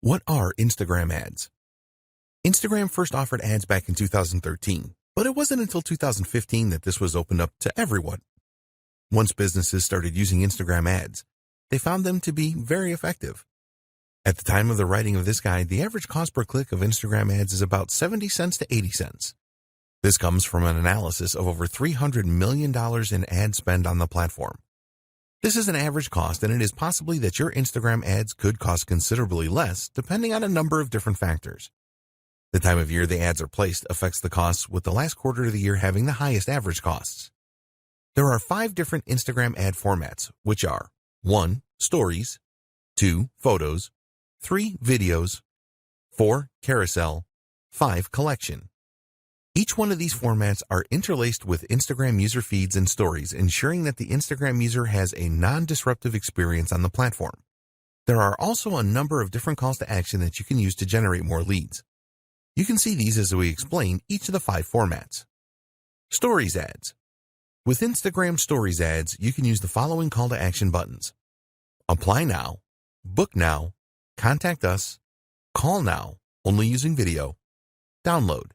What are Instagram ads? Instagram first offered ads back in 2013, but it wasn't until 2015 that this was opened up to everyone. Once businesses started using Instagram ads, they found them to be very effective. At the time of the writing of this guide, the average cost per click of Instagram ads is about 70 cents to 80 cents. This comes from an analysis of over $300 million in ad spend on the platform. This is an average cost, and it is possibly that your Instagram ads could cost considerably less, depending on a number of different factors. The time of year the ads are placed affects the costs, with the last quarter of the year having the highest average costs. There are 5 different Instagram ad formats, which are 1. Stories, 2. Photos, 3. Videos, 4. Carousel, 5. Collection. Each one of these formats are interlaced with Instagram user feeds and stories, ensuring that the Instagram user has a non-disruptive experience on the platform. There are also a number of different calls to action that you can use to generate more leads. You can see these as we explain each of the 5 formats. Stories ads. With Instagram Stories ads, you can use the following call to action buttons: Apply now, Book now, Contact us, Call now, only using video, Download.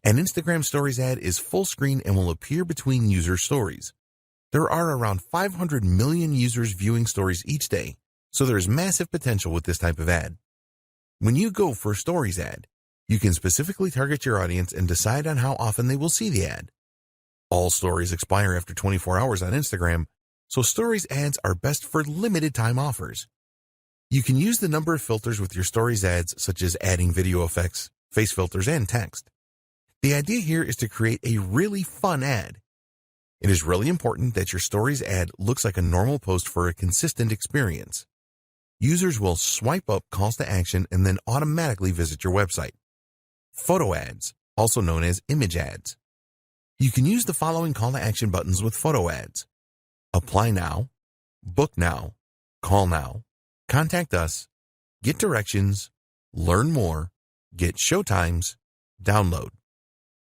An Instagram Stories ad is full screen and will appear between user stories. There are around 500 million users viewing stories each day, so there is massive potential with this type of ad. When you go for a Stories ad, you can specifically target your audience and decide on how often they will see the ad. All stories expire after 24 hours on Instagram, so Stories ads are best for limited time offers. You can use the number of filters with your Stories ads, such as adding video effects, face filters, and text. The idea here is to create a really fun ad. It is really important that your Stories ad looks like a normal post for a consistent experience. Users will swipe up calls to action and then automatically visit your website. Photo ads, also known as image ads. You can use the following call to action buttons with photo ads: Apply now, Book now, Call now, Contact us, Get directions, Learn more, Get showtimes, Download.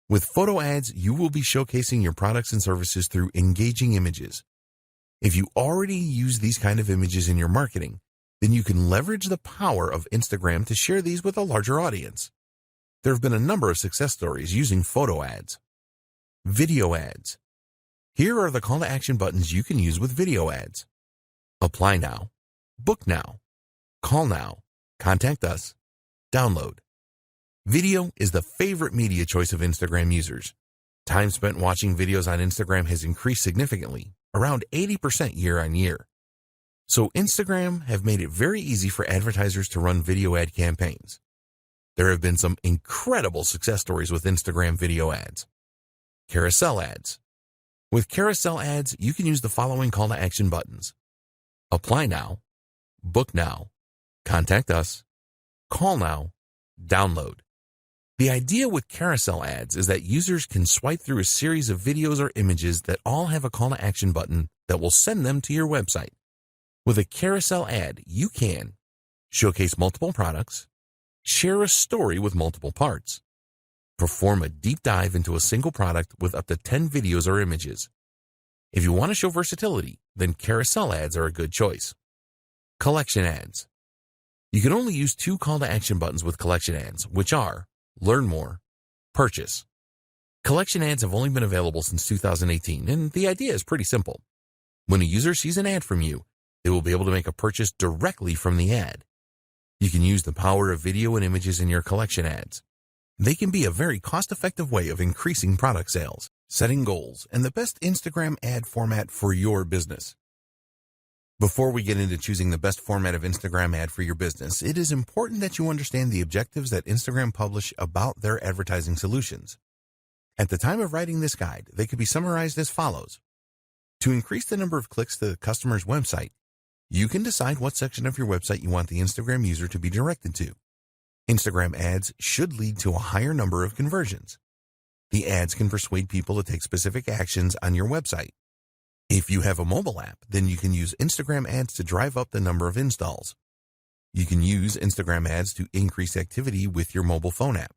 With photo ads, you will be showcasing your products and services through engaging images. If you already use these kind of images in your marketing, then you can leverage the power of Instagram to share these with a larger audience. There have been a number of success stories using photo ads. Video ads. Here are the call to action buttons you can use with video ads: Apply now, Book now, Call now, Contact us, Download. Video is the favorite media choice of Instagram users. Time spent watching videos on Instagram has increased significantly, around 80% year on year. So Instagram have made it very easy for advertisers to run video ad campaigns. There have been some incredible success stories with Instagram video ads. Carousel ads. With carousel ads, you can use the following call to action buttons: Apply now, Book now, Contact us, Call now, Download. The idea with carousel ads is that users can swipe through a series of videos or images that all have a call to action button that will send them to your website. With a carousel ad, you can showcase multiple products, share a story with multiple parts, perform a deep dive into a single product with up to 10 videos or images. If you want to show versatility, then carousel ads are a good choice. Collection ads. You can only use 2 call to action buttons with collection ads, which are Learn more, Purchase. Collection ads have only been available since 2018, and the idea is pretty simple. When a user sees an ad from you, they will be able to make a purchase directly from the ad. You can use the power of video and images in your collection ads. They can be a very cost-effective way of increasing product sales, setting goals, and the best Instagram ad format for your business. Before we get into choosing the best format of Instagram ad for your business, it is important that you understand the objectives that Instagram publish about their advertising solutions. At the time of writing this guide, they could be summarized as follows. To increase the number of clicks to the customer's website, you can decide what section of your website you want the Instagram user to be directed to. Instagram ads should lead to a higher number of conversions. The ads can persuade people to take specific actions on your website. If you have a mobile app, then you can use Instagram ads to drive up the number of installs. You can use Instagram ads to increase activity with your mobile phone app.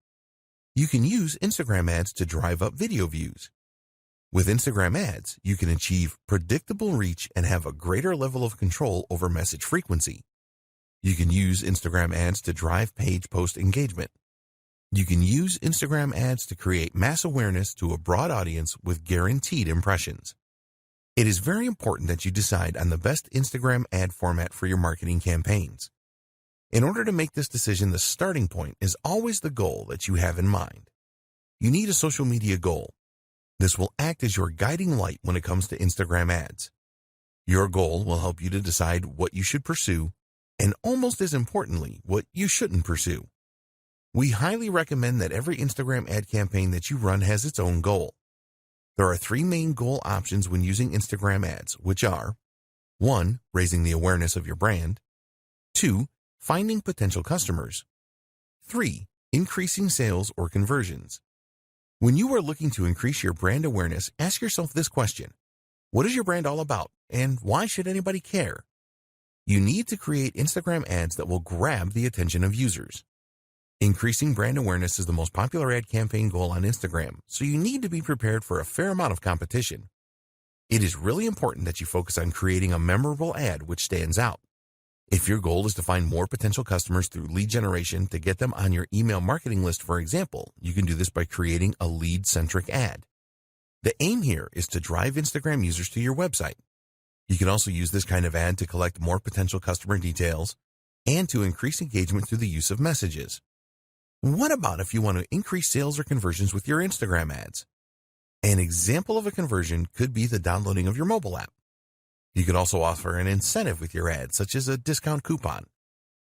You can use Instagram ads to drive up video views. With Instagram ads, you can achieve predictable reach and have a greater level of control over message frequency. You can use Instagram ads to drive page post engagement. You can use Instagram ads to create mass awareness to a broad audience with guaranteed impressions. It is very important that you decide on the best Instagram ad format for your marketing campaigns. In order to make this decision, the starting point is always the goal that you have in mind. You need a social media goal. This will act as your guiding light when it comes to Instagram ads. Your goal will help you to decide what you should pursue, and almost as importantly, what you shouldn't pursue. We highly recommend that every Instagram ad campaign that you run has its own goal. There are 3 main goal options when using Instagram ads, which are 1. Raising the awareness of your brand. 2. Finding potential customers. 3. Increasing sales or conversions. When you are looking to increase your brand awareness, ask yourself this question. What is your brand all about, and why should anybody care? You need to create Instagram ads that will grab the attention of users. Increasing brand awareness is the most popular ad campaign goal on Instagram, so you need to be prepared for a fair amount of competition. It is really important that you focus on creating a memorable ad which stands out. If your goal is to find more potential customers through lead generation to get them on your email marketing list, for example, you can do this by creating a lead-centric ad. The aim here is to drive Instagram users to your website. You can also use this kind of ad to collect more potential customer details and to increase engagement through the use of messages. What about if you want to increase sales or conversions with your Instagram ads? An example of a conversion could be the downloading of your mobile app. You could also offer an incentive with your ad, such as a discount coupon.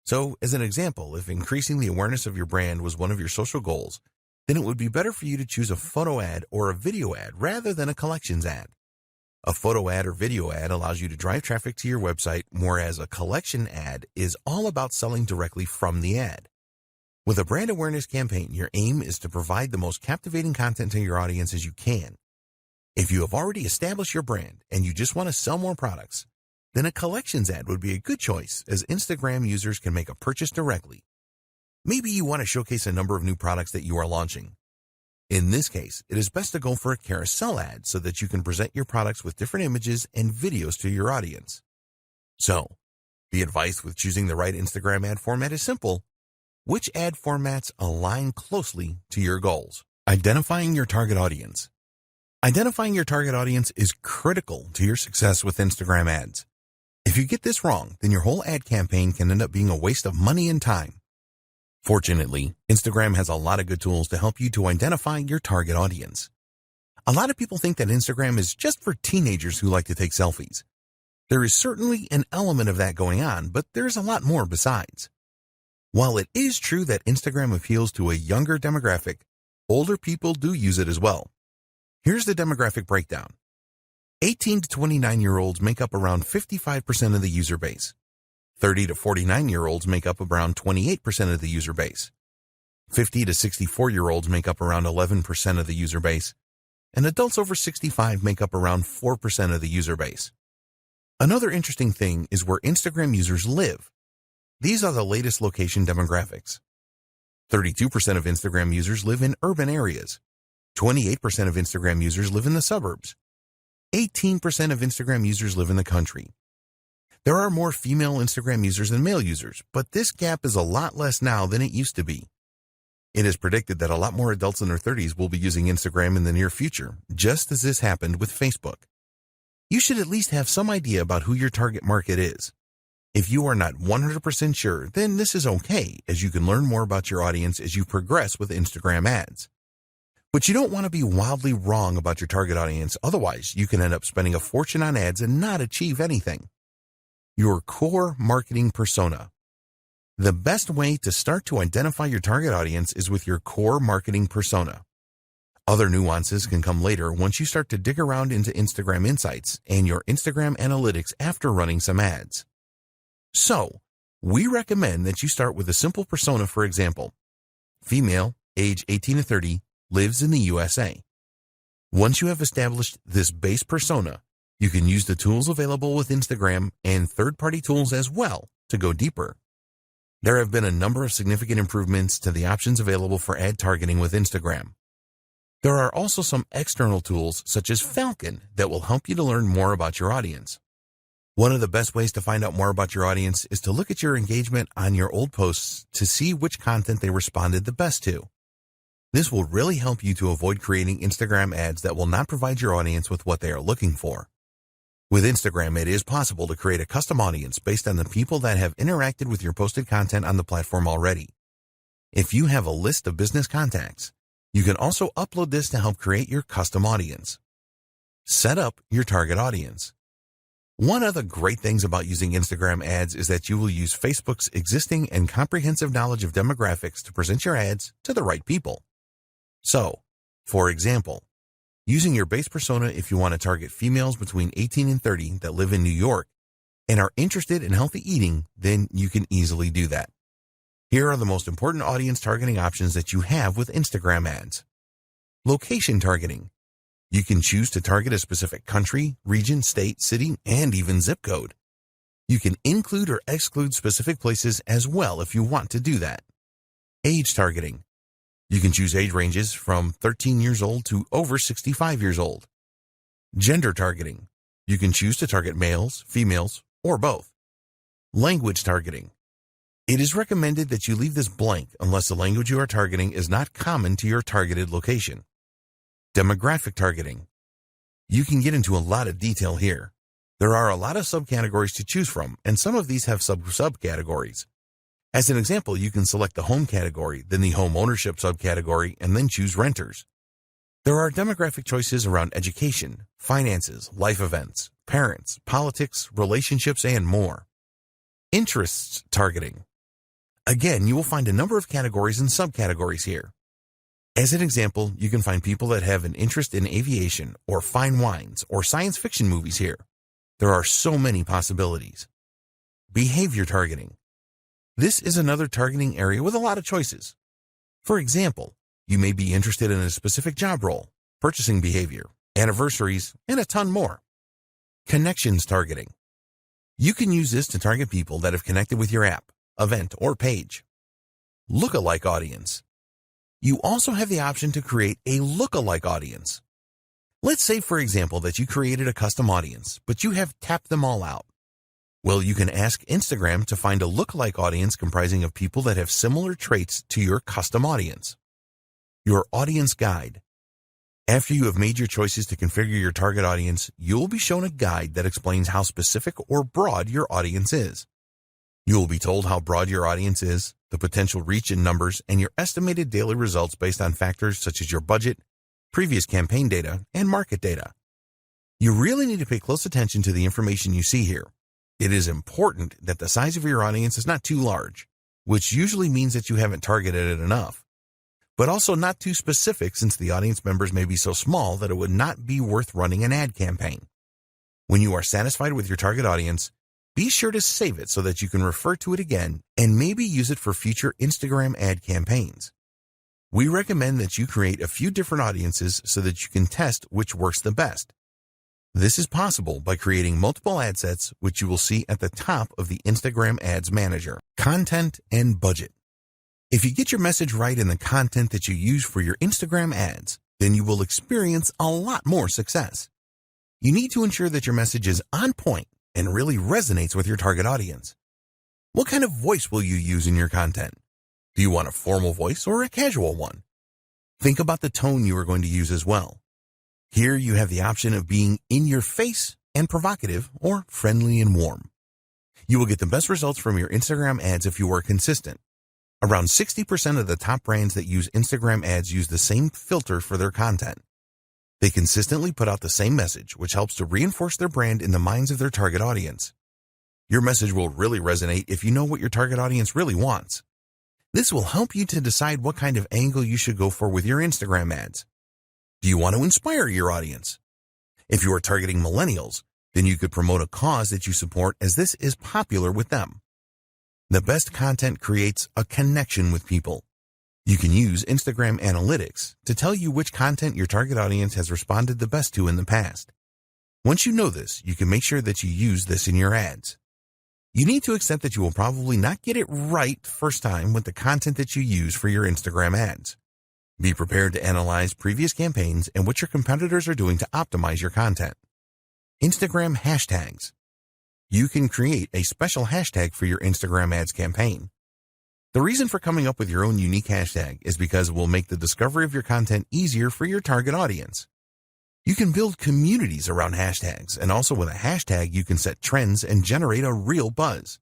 So, as an example, if increasing the awareness of your brand was one of your social goals, then it would be better for you to choose a photo ad or a video ad rather than a collections ad. A photo ad or video ad allows you to drive traffic to your website, whereas a collection ad is all about selling directly from the ad. With a brand awareness campaign, your aim is to provide the most captivating content to your audience as you can. If you have already established your brand and you just want to sell more products, then a collections ad would be a good choice, as Instagram users can make a purchase directly. Maybe you want to showcase a number of new products that you are launching. In this case, it is best to go for a carousel ad so that you can present your products with different images and videos to your audience. So, the advice with choosing the right Instagram ad format is simple. Which ad formats align closely to your goals? Identifying your target audience. Identifying your target audience is critical to your success with Instagram ads. If you get this wrong, then your whole ad campaign can end up being a waste of money and time. Fortunately, Instagram has a lot of good tools to help you to identify your target audience. A lot of people think that Instagram is just for teenagers who like to take selfies. There is certainly an element of that going on, but there's a lot more besides. While it is true that Instagram appeals to a younger demographic, older people do use it as well. Here's the demographic breakdown. 18 to 29-year-olds make up around 55% of the user base. 30 to 49-year-olds make up around 28% of the user base. 50 to 64-year-olds make up around 11% of the user base. And adults over 65 make up around 4% of the user base. Another interesting thing is where Instagram users live. These are the latest location demographics. 32% of Instagram users live in urban areas. 28% of Instagram users live in the suburbs. 18% of Instagram users live in the country. There are more female Instagram users than male users, but this gap is a lot less now than it used to be. It is predicted that a lot more adults in their 30s will be using Instagram in the near future, just as this happened with Facebook. You should at least have some idea about who your target market is. If you are not 100% sure, then this is okay, as you can learn more about your audience as you progress with Instagram ads. But you don't want to be wildly wrong about your target audience, otherwise you can end up spending a fortune on ads and not achieve anything. Your core marketing persona. The best way to start to identify your target audience is with your core marketing persona. Other nuances can come later once you start to dig around into Instagram Insights and your Instagram Analytics after running some ads. So, we recommend that you start with a simple persona. For example, female, age 18 to 30, lives in the USA. Once you have established this base persona, you can use the tools available with Instagram and third-party tools as well to go deeper. There have been a number of significant improvements to the options available for ad targeting with Instagram. There are also some external tools such as Falcon that will help you to learn more about your audience. One of the best ways to find out more about your audience is to look at your engagement on your old posts to see which content they responded the best to. This will really help you to avoid creating Instagram ads that will not provide your audience with what they are looking for. With Instagram, it is possible to create a custom audience based on the people that have interacted with your posted content on the platform already. If you have a list of business contacts, you can also upload this to help create your custom audience. Set up your target audience. One of the great things about using Instagram ads is that you will use Facebook's existing and comprehensive knowledge of demographics to present your ads to the right people. So, for example, using your base persona if you want to target females between 18 and 30 that live in New York and are interested in healthy eating, then you can easily do that. Here are the most important audience targeting options that you have with Instagram ads. Location targeting. You can choose to target a specific country, region, state, city, and even zip code. You can include or exclude specific places as well if you want to do that. Age targeting. You can choose age ranges from 13 years old to over 65 years old. Gender targeting. You can choose to target males, females, or both. Language targeting. It is recommended that you leave this blank unless the language you are targeting is not common to your targeted location. Demographic targeting. You can get into a lot of detail here. There are a lot of subcategories to choose from, and some of these have subcategories. As an example, you can select the home category, then the home ownership subcategory, and then choose renters. There are demographic choices around education, finances, life events, parents, politics, relationships, and more. Interests targeting. Again, you will find a number of categories and subcategories here. As an example, you can find people that have an interest in aviation or fine wines or science fiction movies here. There are so many possibilities. Behavior targeting. This is another targeting area with a lot of choices. For example, you may be interested in a specific job role, purchasing behavior, anniversaries, and a ton more. Connections targeting. You can use this to target people that have connected with your app, event, or page. Lookalike audience. You also have the option to create a lookalike audience. Let's say, for example, that you created a custom audience, but you have tapped them all out. Well, you can ask Instagram to find a lookalike audience comprising of people that have similar traits to your custom audience. Your audience guide. After you have made your choices to configure your target audience, you will be shown a guide that explains how specific or broad your audience is. You will be told how broad your audience is, the potential reach in numbers, and your estimated daily results based on factors such as your budget, previous campaign data, and market data. You really need to pay close attention to the information you see here. It is important that the size of your audience is not too large, which usually means that you haven't targeted it enough, but also not too specific since the audience members may be so small that it would not be worth running an ad campaign. When you are satisfied with your target audience, be sure to save it so that you can refer to it again and maybe use it for future Instagram ad campaigns. We recommend that you create a few different audiences so that you can test which works the best. This is possible by creating multiple ad sets, which you will see at the top of the Instagram Ads Manager. Content and budget. If you get your message right in the content that you use for your Instagram ads, then you will experience a lot more success. You need to ensure that your message is on point and really resonates with your target audience. What kind of voice will you use in your content? Do you want a formal voice or a casual one? Think about the tone you are going to use as well. Here you have the option of being in your face and provocative or friendly and warm. You will get the best results from your Instagram ads if you are consistent. Around 60% of the top brands that use Instagram ads use the same filter for their content. They consistently put out the same message, which helps to reinforce their brand in the minds of their target audience. Your message will really resonate if you know what your target audience really wants. This will help you to decide what kind of angle you should go for with your Instagram ads. Do you want to inspire your audience? If you are targeting millennials, then you could promote a cause that you support as this is popular with them. The best content creates a connection with people. You can use Instagram Analytics to tell you which content your target audience has responded the best to in the past. Once you know this, you can make sure that you use this in your ads. You need to accept that you will probably not get it right first time with the content that you use for your Instagram ads. Be prepared to analyze previous campaigns and what your competitors are doing to optimize your content. Instagram hashtags. You can create a special hashtag for your Instagram ads campaign. The reason for coming up with your own unique hashtag is because it will make the discovery of your content easier for your target audience. You can build communities around hashtags, and also with a hashtag you can set trends and generate a real buzz.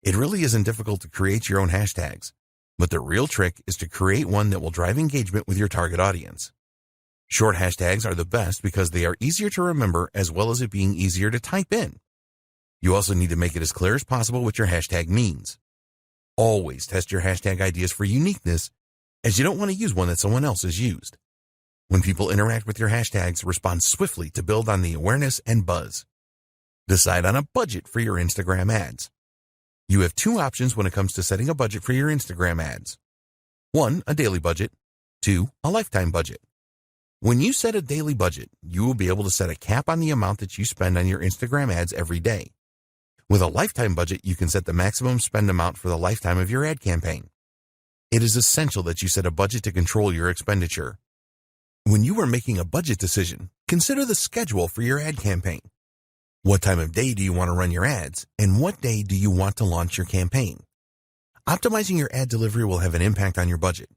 It really isn't difficult to create your own hashtags, but the real trick is to create one that will drive engagement with your target audience. Short hashtags are the best because they are easier to remember as well as it being easier to type in. You also need to make it as clear as possible what your hashtag means. Always test your hashtag ideas for uniqueness, as you don't want to use one that someone else has used. When people interact with your hashtags, respond swiftly to build on the awareness and buzz. Decide on a budget for your Instagram ads. You have two options when it comes to setting a budget for your Instagram ads. 1, a daily budget. 2, a lifetime budget. When you set a daily budget, you will be able to set a cap on the amount that you spend on your Instagram ads every day. With a lifetime budget, you can set the maximum spend amount for the lifetime of your ad campaign. It is essential that you set a budget to control your expenditure. When you are making a budget decision, consider the schedule for your ad campaign. What time of day do you want to run your ads, and what day do you want to launch your campaign? Optimizing your ad delivery will have an impact on your budget.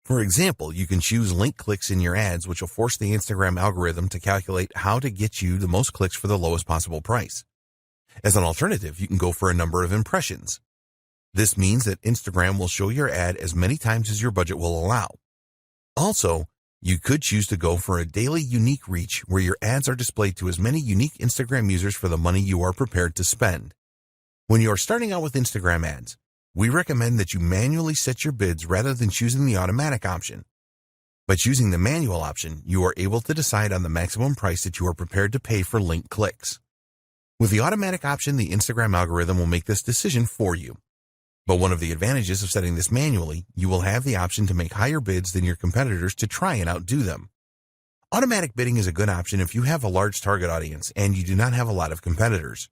For example, you can choose link clicks in your ads, which will force the Instagram algorithm to calculate how to get you the most clicks for the lowest possible price. As an alternative, you can go for a number of impressions. This means that Instagram will show your ad as many times as your budget will allow. Also, you could choose to go for a daily unique reach where your ads are displayed to as many unique Instagram users for the money you are prepared to spend. When you are starting out with Instagram ads, we recommend that you manually set your bids rather than choosing the automatic option. By choosing the manual option, you are able to decide on the maximum price that you are prepared to pay for link clicks. With the automatic option, the Instagram algorithm will make this decision for you. But one of the advantages of setting this manually, you will have the option to make higher bids than your competitors to try and outdo them. Automatic bidding is a good option if you have a large target audience and you do not have a lot of competitors.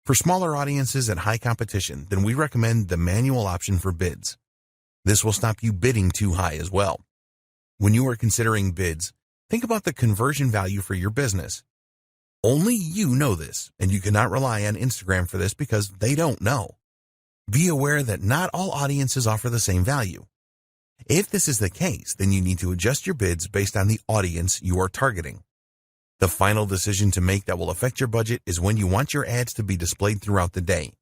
For smaller audiences and high competition, then we recommend the manual option for bids. This will stop you bidding too high as well. When you are considering bids, think about the conversion value for your business. Only you know this, and you cannot rely on Instagram for this because they don't know. Be aware that not all audiences offer the same value. If this is the case, then you need to adjust your bids based on the audience you are targeting. The final decision to make that will affect your budget is when you want your ads to be displayed throughout the day.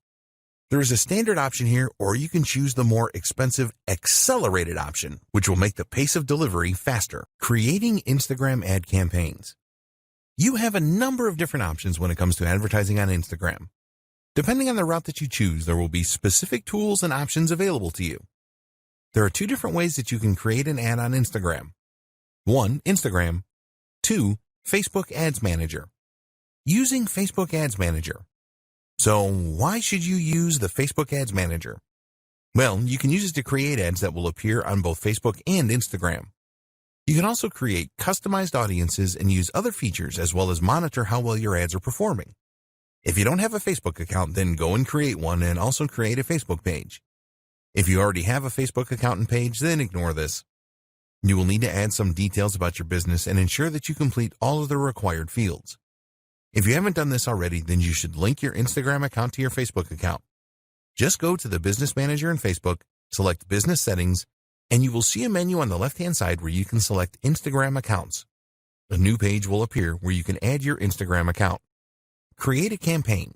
There is a standard option here, or you can choose the more expensive accelerated option, which will make the pace of delivery faster. Creating Instagram ad campaigns. You have a number of different options when it comes to advertising on Instagram. Depending on the route that you choose, there will be specific tools and options available to you. There are 2 different ways that you can create an ad on Instagram. 1, Instagram. 2, Facebook Ads Manager. Using Facebook Ads Manager. So why should you use the Facebook Ads Manager? Well, you can use it to create ads that will appear on both Facebook and Instagram. You can also create customized audiences and use other features as well as monitor how well your ads are performing. If you don't have a Facebook account, then go and create one and also create a Facebook page. If you already have a Facebook account and page, then ignore this. You will need to add some details about your business and ensure that you complete all of the required fields. If you haven't done this already, then you should link your Instagram account to your Facebook account. Just go to the Business Manager in Facebook, select Business Settings, and you will see a menu on the left-hand side where you can select Instagram accounts. A new page will appear where you can add your Instagram account. Create a campaign.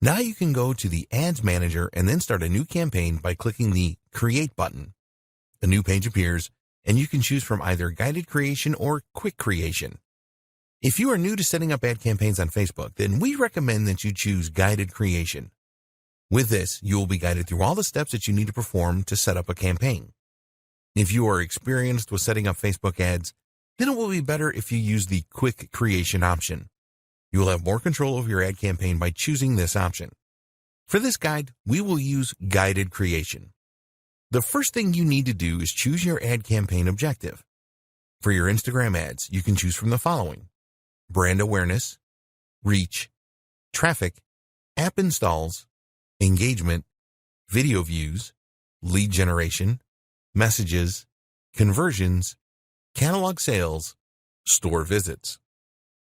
Now you can go to the Ads Manager and then start a new campaign by clicking the Create button. A new page appears, and you can choose from either guided creation or quick creation. If you are new to setting up ad campaigns on Facebook, then we recommend that you choose guided creation. With this, you will be guided through all the steps that you need to perform to set up a campaign. If you are experienced with setting up Facebook ads, then it will be better if you use the quick creation option. You will have more control over your ad campaign by choosing this option. For this guide, we will use guided creation. The first thing you need to do is choose your ad campaign objective. For your Instagram ads, you can choose from the following: brand awareness, reach, traffic, app installs, engagement, video views, lead generation, messages, conversions, catalog sales, store visits.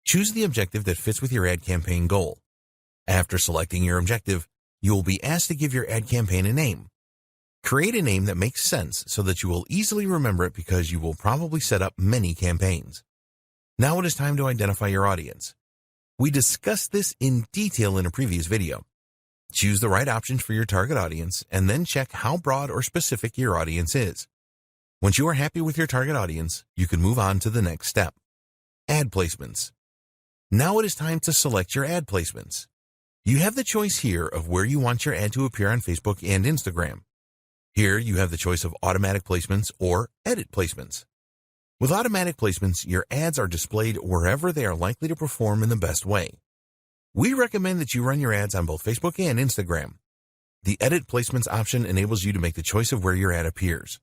Choose the objective that fits with your ad campaign goal. After selecting your objective, you will be asked to give your ad campaign a name. Create a name that makes sense so that you will easily remember it because you will probably set up many campaigns. Now it is time to identify your audience. We discussed this in detail in a previous video. Choose the right options for your target audience and then check how broad or specific your audience is. Once you are happy with your target audience, you can move on to the next step. Ad placements. Now it is time to select your ad placements. You have the choice here of where you want your ad to appear on Facebook and Instagram. Here you have the choice of automatic placements or edit placements. With automatic placements, your ads are displayed wherever they are likely to perform in the best way. We recommend that you run your ads on both Facebook and Instagram. The edit placements option enables you to make the choice of where your ad appears.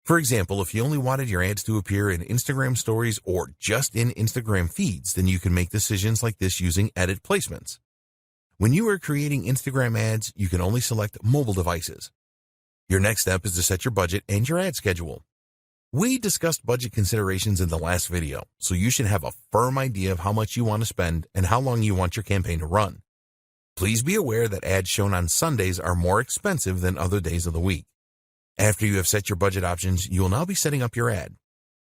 For example, if you only wanted your ads to appear in Instagram stories or just in Instagram feeds, then you can make decisions like this using edit placements. When you are creating Instagram ads, you can only select mobile devices. Your next step is to set your budget and your ad schedule. We discussed budget considerations in the last video, so you should have a firm idea of how much you want to spend and how long you want your campaign to run. Please be aware that ads shown on Sundays are more expensive than other days of the week. After you have set your budget options, you will now be setting up your ad.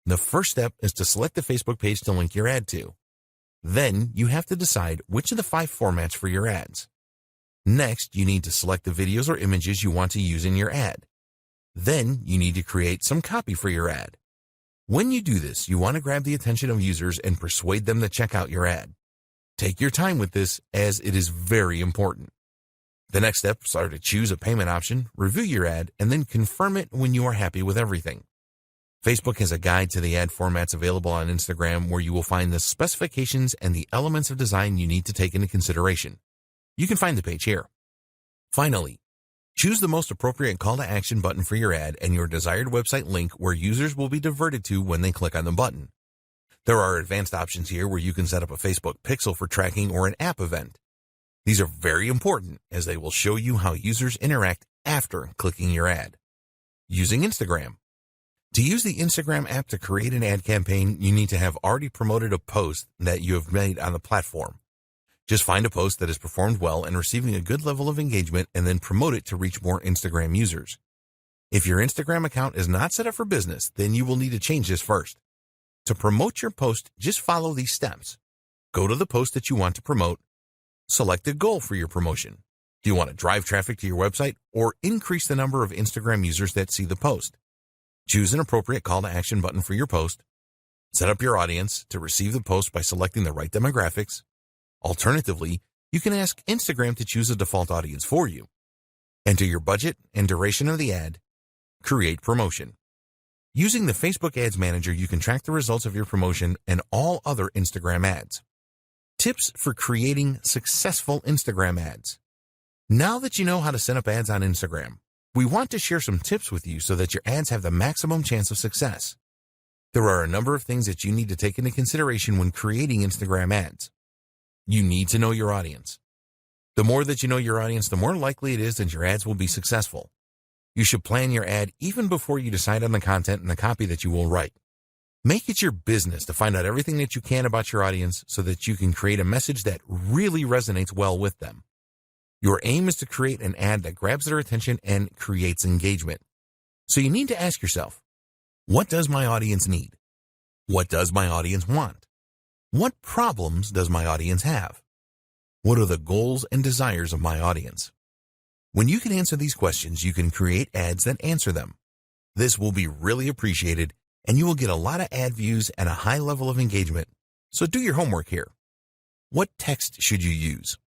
The first step is to select the Facebook page to link your ad to. Then you have to decide which of the 5 formats for your ads. Next, you need to select the videos or images you want to use in your ad. Then you need to create some copy for your ad. When you do this, you want to grab the attention of users and persuade them to check out your ad. Take your time with this as it is very important. The next steps are to choose a payment option, review your ad, and then confirm it when you are happy with everything. Facebook has a guide to the ad formats available on Instagram where you will find the specifications and the elements of design you need to take into consideration. You can find the page here. Finally, choose the most appropriate call to action button for your ad and your desired website link where users will be diverted to when they click on the button. There are advanced options here where you can set up a Facebook pixel for tracking or an app event. These are very important as they will show you how users interact after clicking your ad. Using Instagram. To use the Instagram app to create an ad campaign, you need to have already promoted a post that you have made on the platform. Just find a post that has performed well and receiving a good level of engagement and then promote it to reach more Instagram users. If your Instagram account is not set up for business, then you will need to change this first. To promote your post, just follow these steps. Go to the post that you want to promote. Select a goal for your promotion. Do you want to drive traffic to your website or increase the number of Instagram users that see the post? Choose an appropriate call to action button for your post. Set up your audience to receive the post by selecting the right demographics. Alternatively, you can ask Instagram to choose a default audience for you. Enter your budget and duration of the ad. Create promotion. Using the Facebook Ads Manager, you can track the results of your promotion and all other Instagram ads. Tips for creating successful Instagram ads. Now that you know how to set up ads on Instagram, we want to share some tips with you so that your ads have the maximum chance of success. There are a number of things that you need to take into consideration when creating Instagram ads. You need to know your audience. The more that you know your audience, the more likely it is that your ads will be successful. You should plan your ad even before you decide on the content and the copy that you will write. Make it your business to find out everything that you can about your audience so that you can create a message that really resonates well with them. Your aim is to create an ad that grabs their attention and creates engagement. So you need to ask yourself, what does my audience need? What does my audience want? What problems does my audience have? What are the goals and desires of my audience? When you can answer these questions, you can create ads that answer them. This will be really appreciated, and you will get a lot of ad views and a high level of engagement. So do your homework here. What text should you use?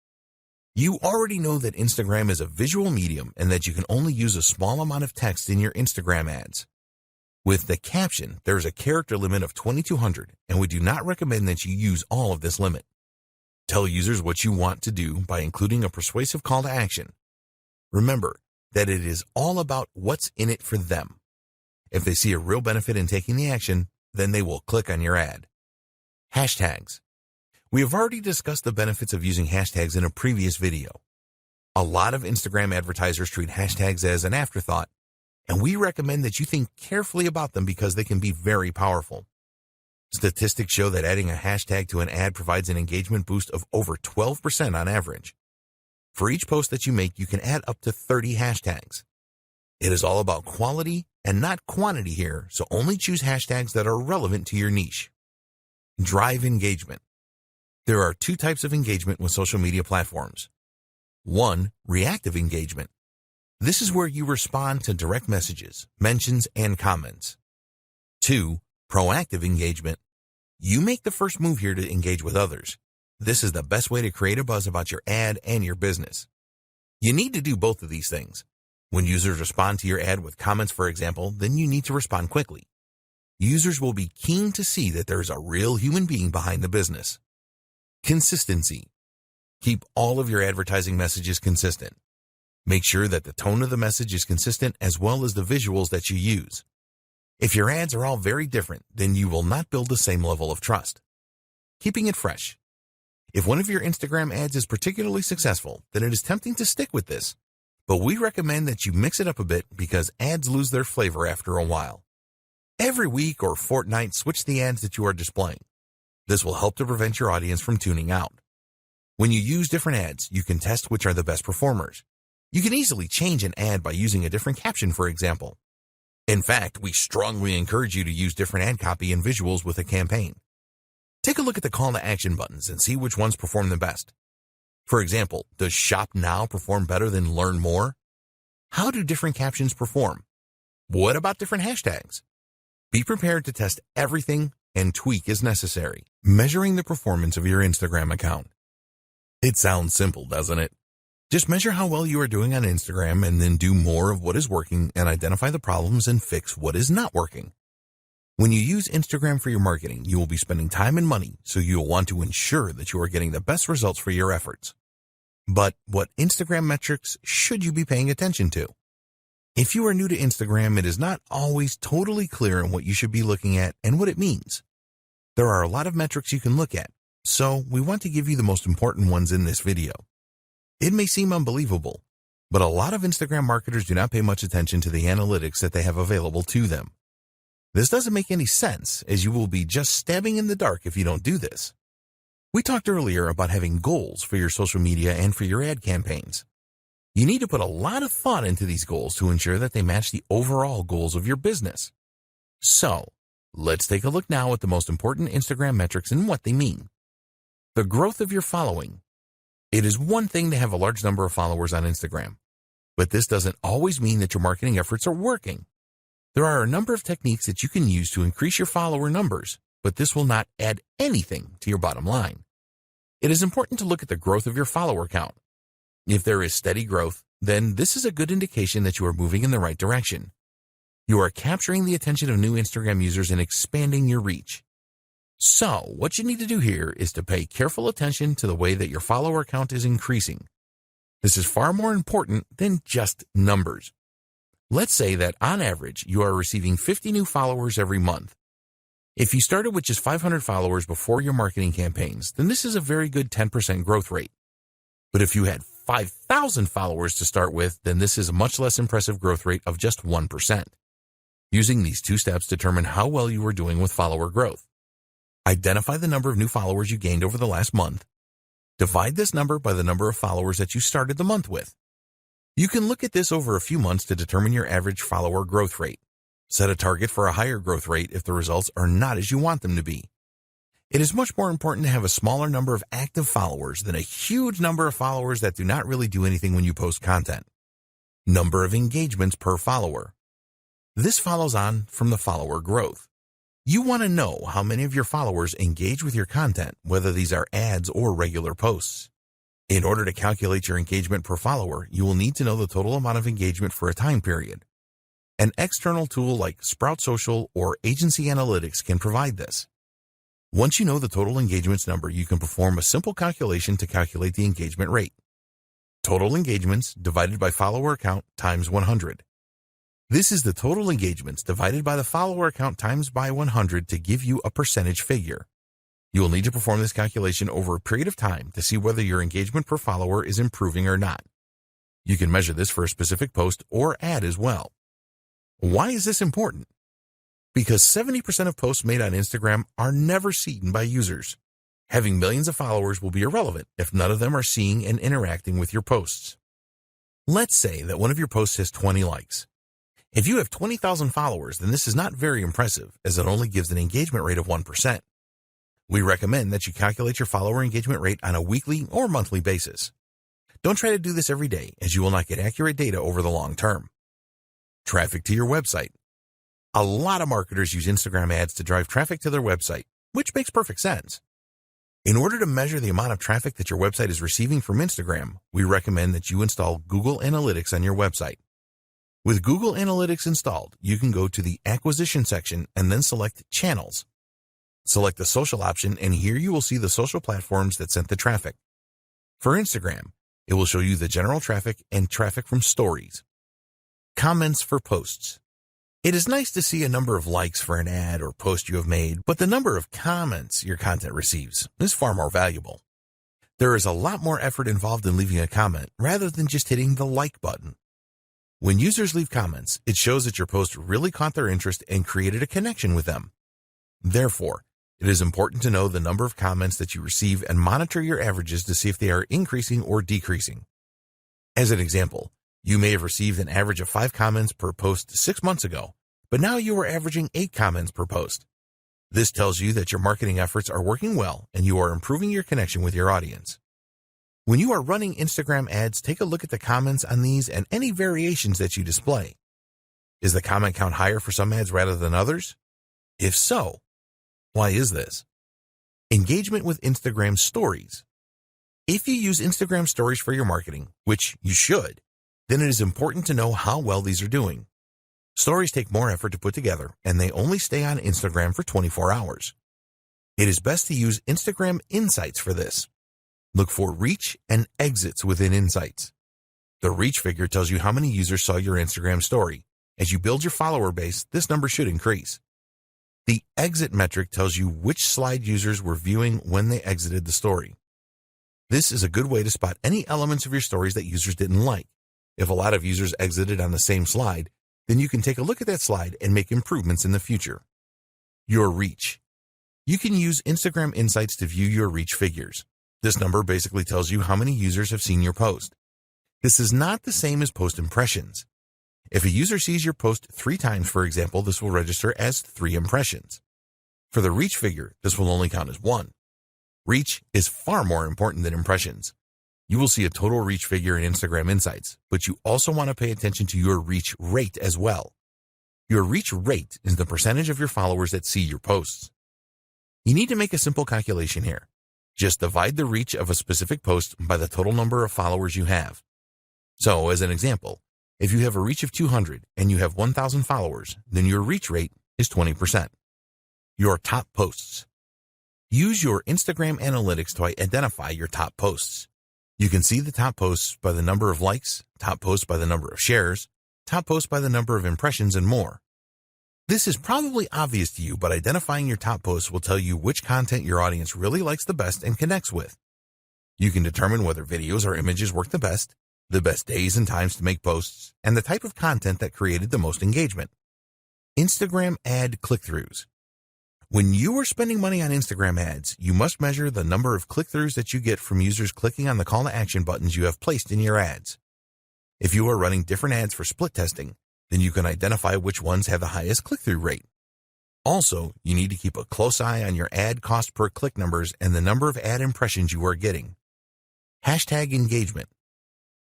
You already know that Instagram is a visual medium and that you can only use a small amount of text in your Instagram ads. With the caption, there is a character limit of 2,200, and we do not recommend that you use all of this limit. Tell users what you want to do by including a persuasive call to action. Remember that it is all about what's in it for them. If they see a real benefit in taking the action, then they will click on your ad. Hashtags. We have already discussed the benefits of using hashtags in a previous video. A lot of Instagram advertisers treat hashtags as an afterthought, and we recommend that you think carefully about them because they can be very powerful. Statistics show that adding a hashtag to an ad provides an engagement boost of over 12% on average. For each post that you make, you can add up to 30 hashtags. It is all about quality and not quantity here, so only choose hashtags that are relevant to your niche. Drive engagement. There are two types of engagement with social media platforms. 1. Reactive engagement. This is where you respond to direct messages, mentions, and comments. 2. Proactive engagement. You make the first move here to engage with others. This is the best way to create a buzz about your ad and your business. You need to do both of these things. When users respond to your ad with comments, for example, then you need to respond quickly. Users will be keen to see that there is a real human being behind the business. Consistency. Keep all of your advertising messages consistent. Make sure that the tone of the message is consistent as well as the visuals that you use. If your ads are all very different, then you will not build the same level of trust. Keeping it fresh. If one of your Instagram ads is particularly successful, then it is tempting to stick with this. But we recommend that you mix it up a bit because ads lose their flavor after a while. Every week or fortnight, switch the ads that you are displaying. This will help to prevent your audience from tuning out. When you use different ads, you can test which are the best performers. You can easily change an ad by using a different caption, for example. In fact, we strongly encourage you to use different ad copy and visuals with a campaign. Take a look at the call to action buttons and see which ones perform the best. For example, does Shop Now perform better than Learn More? How do different captions perform? What about different hashtags? Be prepared to test everything and tweak as necessary. Measuring the performance of your Instagram account. It sounds simple, doesn't it? Just measure how well you are doing on Instagram and then do more of what is working and identify the problems and fix what is not working. When you use Instagram for your marketing, you will be spending time and money, so you will want to ensure that you are getting the best results for your efforts. But what Instagram metrics should you be paying attention to? If you are new to Instagram, it is not always totally clear on what you should be looking at and what it means. There are a lot of metrics you can look at, so we want to give you the most important ones in this video. It may seem unbelievable, but a lot of Instagram marketers do not pay much attention to the analytics that they have available to them. This doesn't make any sense, as you will be just stabbing in the dark if you don't do this. We talked earlier about having goals for your social media and for your ad campaigns. You need to put a lot of thought into these goals to ensure that they match the overall goals of your business. So, let's take a look now at the most important Instagram metrics and what they mean. The growth of your following. It is one thing to have a large number of followers on Instagram, but this doesn't always mean that your marketing efforts are working. There are a number of techniques that you can use to increase your follower numbers, but this will not add anything to your bottom line. It is important to look at the growth of your follower count. If there is steady growth, then this is a good indication that you are moving in the right direction. You are capturing the attention of new Instagram users and expanding your reach. So, what you need to do here is to pay careful attention to the way that your follower count is increasing. This is far more important than just numbers. Let's say that on average, you are receiving 50 new followers every month. If you started with just 500 followers before your marketing campaigns, then this is a very good 10% growth rate. But if you had 5,000 followers to start with, then this is a much less impressive growth rate of just 1%. Using these two steps determine how well you are doing with follower growth. Identify the number of new followers you gained over the last month. Divide this number by the number of followers that you started the month with. You can look at this over a few months to determine your average follower growth rate. Set a target for a higher growth rate if the results are not as you want them to be. It is much more important to have a smaller number of active followers than a huge number of followers that do not really do anything when you post content. Number of engagements per follower. This follows on from the follower growth. You want to know how many of your followers engage with your content, whether these are ads or regular posts. In order to calculate your engagement per follower, you will need to know the total amount of engagement for a time period. An external tool like Sprout Social or Agency Analytics can provide this. Once you know the total engagements number, you can perform a simple calculation to calculate the engagement rate. Total engagements divided by follower count times 100. This is the total engagements divided by the follower count times by 100 to give you a percentage figure. You will need to perform this calculation over a period of time to see whether your engagement per follower is improving or not. You can measure this for a specific post or ad as well. Why is this important? Because 70% of posts made on Instagram are never seen by users. Having millions of followers will be irrelevant if none of them are seeing and interacting with your posts. Let's say that one of your posts has 20 likes. If you have 20,000 followers, then this is not very impressive, as it only gives an engagement rate of 1%. We recommend that you calculate your follower engagement rate on a weekly or monthly basis. Don't try to do this every day, as you will not get accurate data over the long term. Traffic to your website. A lot of marketers use Instagram ads to drive traffic to their website, which makes perfect sense. In order to measure the amount of traffic that your website is receiving from Instagram, we recommend that you install Google Analytics on your website. With Google Analytics installed, you can go to the Acquisition section and then select Channels. Select the Social option, and here you will see the social platforms that sent the traffic. For Instagram, it will show you the general traffic and traffic from stories. Comments for posts. It is nice to see a number of likes for an ad or post you have made, but the number of comments your content receives is far more valuable. There is a lot more effort involved in leaving a comment rather than just hitting the like button. When users leave comments, it shows that your post really caught their interest and created a connection with them. Therefore, it is important to know the number of comments that you receive and monitor your averages to see if they are increasing or decreasing. As an example, you may have received an average of 5 comments per post 6 months ago, but now you are averaging 8 comments per post. This tells you that your marketing efforts are working well and you are improving your connection with your audience. When you are running Instagram ads, take a look at the comments on these and any variations that you display. Is the comment count higher for some ads rather than others? If so, why is this? Engagement with Instagram Stories. If you use Instagram Stories for your marketing, which you should, then it is important to know how well these are doing. Stories take more effort to put together, and they only stay on Instagram for 24 hours. It is best to use Instagram Insights for this. Look for reach and exits within Insights. The reach figure tells you how many users saw your Instagram story. As you build your follower base, this number should increase. The exit metric tells you which slide users were viewing when they exited the story. This is a good way to spot any elements of your stories that users didn't like. If a lot of users exited on the same slide, then you can take a look at that slide and make improvements in the future. Your reach. You can use Instagram Insights to view your reach figures. This number basically tells you how many users have seen your post. This is not the same as post impressions. If a user sees your post 3 times, for example, this will register as 3 impressions. For the reach figure, this will only count as 1. Reach is far more important than impressions. You will see a total reach figure in Instagram Insights, but you also want to pay attention to your reach rate as well. Your reach rate is the percentage of your followers that see your posts. You need to make a simple calculation here. Just divide the reach of a specific post by the total number of followers you have. So, as an example, if you have a reach of 200 and you have 1,000 followers, then your reach rate is 20%. Your top posts. Use your Instagram Analytics to identify your top posts. You can see the top posts by the number of likes, top posts by the number of shares, top posts by the number of impressions, and more. This is probably obvious to you, but identifying your top posts will tell you which content your audience really likes the best and connects with. You can determine whether videos or images work the best days and times to make posts, and the type of content that created the most engagement. Instagram ad click-throughs. When you are spending money on Instagram ads, you must measure the number of click-throughs that you get from users clicking on the call to action buttons you have placed in your ads. If you are running different ads for split testing, then you can identify which ones have the highest click-through rate. Also, you need to keep a close eye on your ad cost per click numbers and the number of ad impressions you are getting. Hashtag engagement.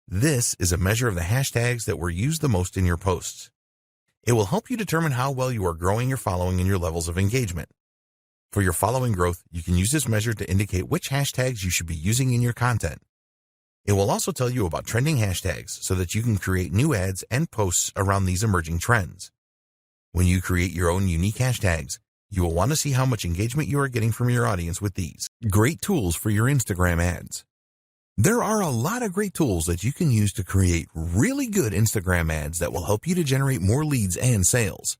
This is a measure of the hashtags that were used the most in your posts. It will help you determine how well you are growing your following and your levels of engagement. For your following growth, you can use this measure to indicate which hashtags you should be using in your content. It will also tell you about trending hashtags so that you can create new ads and posts around these emerging trends. When you create your own unique hashtags, you will want to see how much engagement you are getting from your audience with these. Great tools for your Instagram ads. There are a lot of great tools that you can use to create really good Instagram ads that will help you to generate more leads and sales.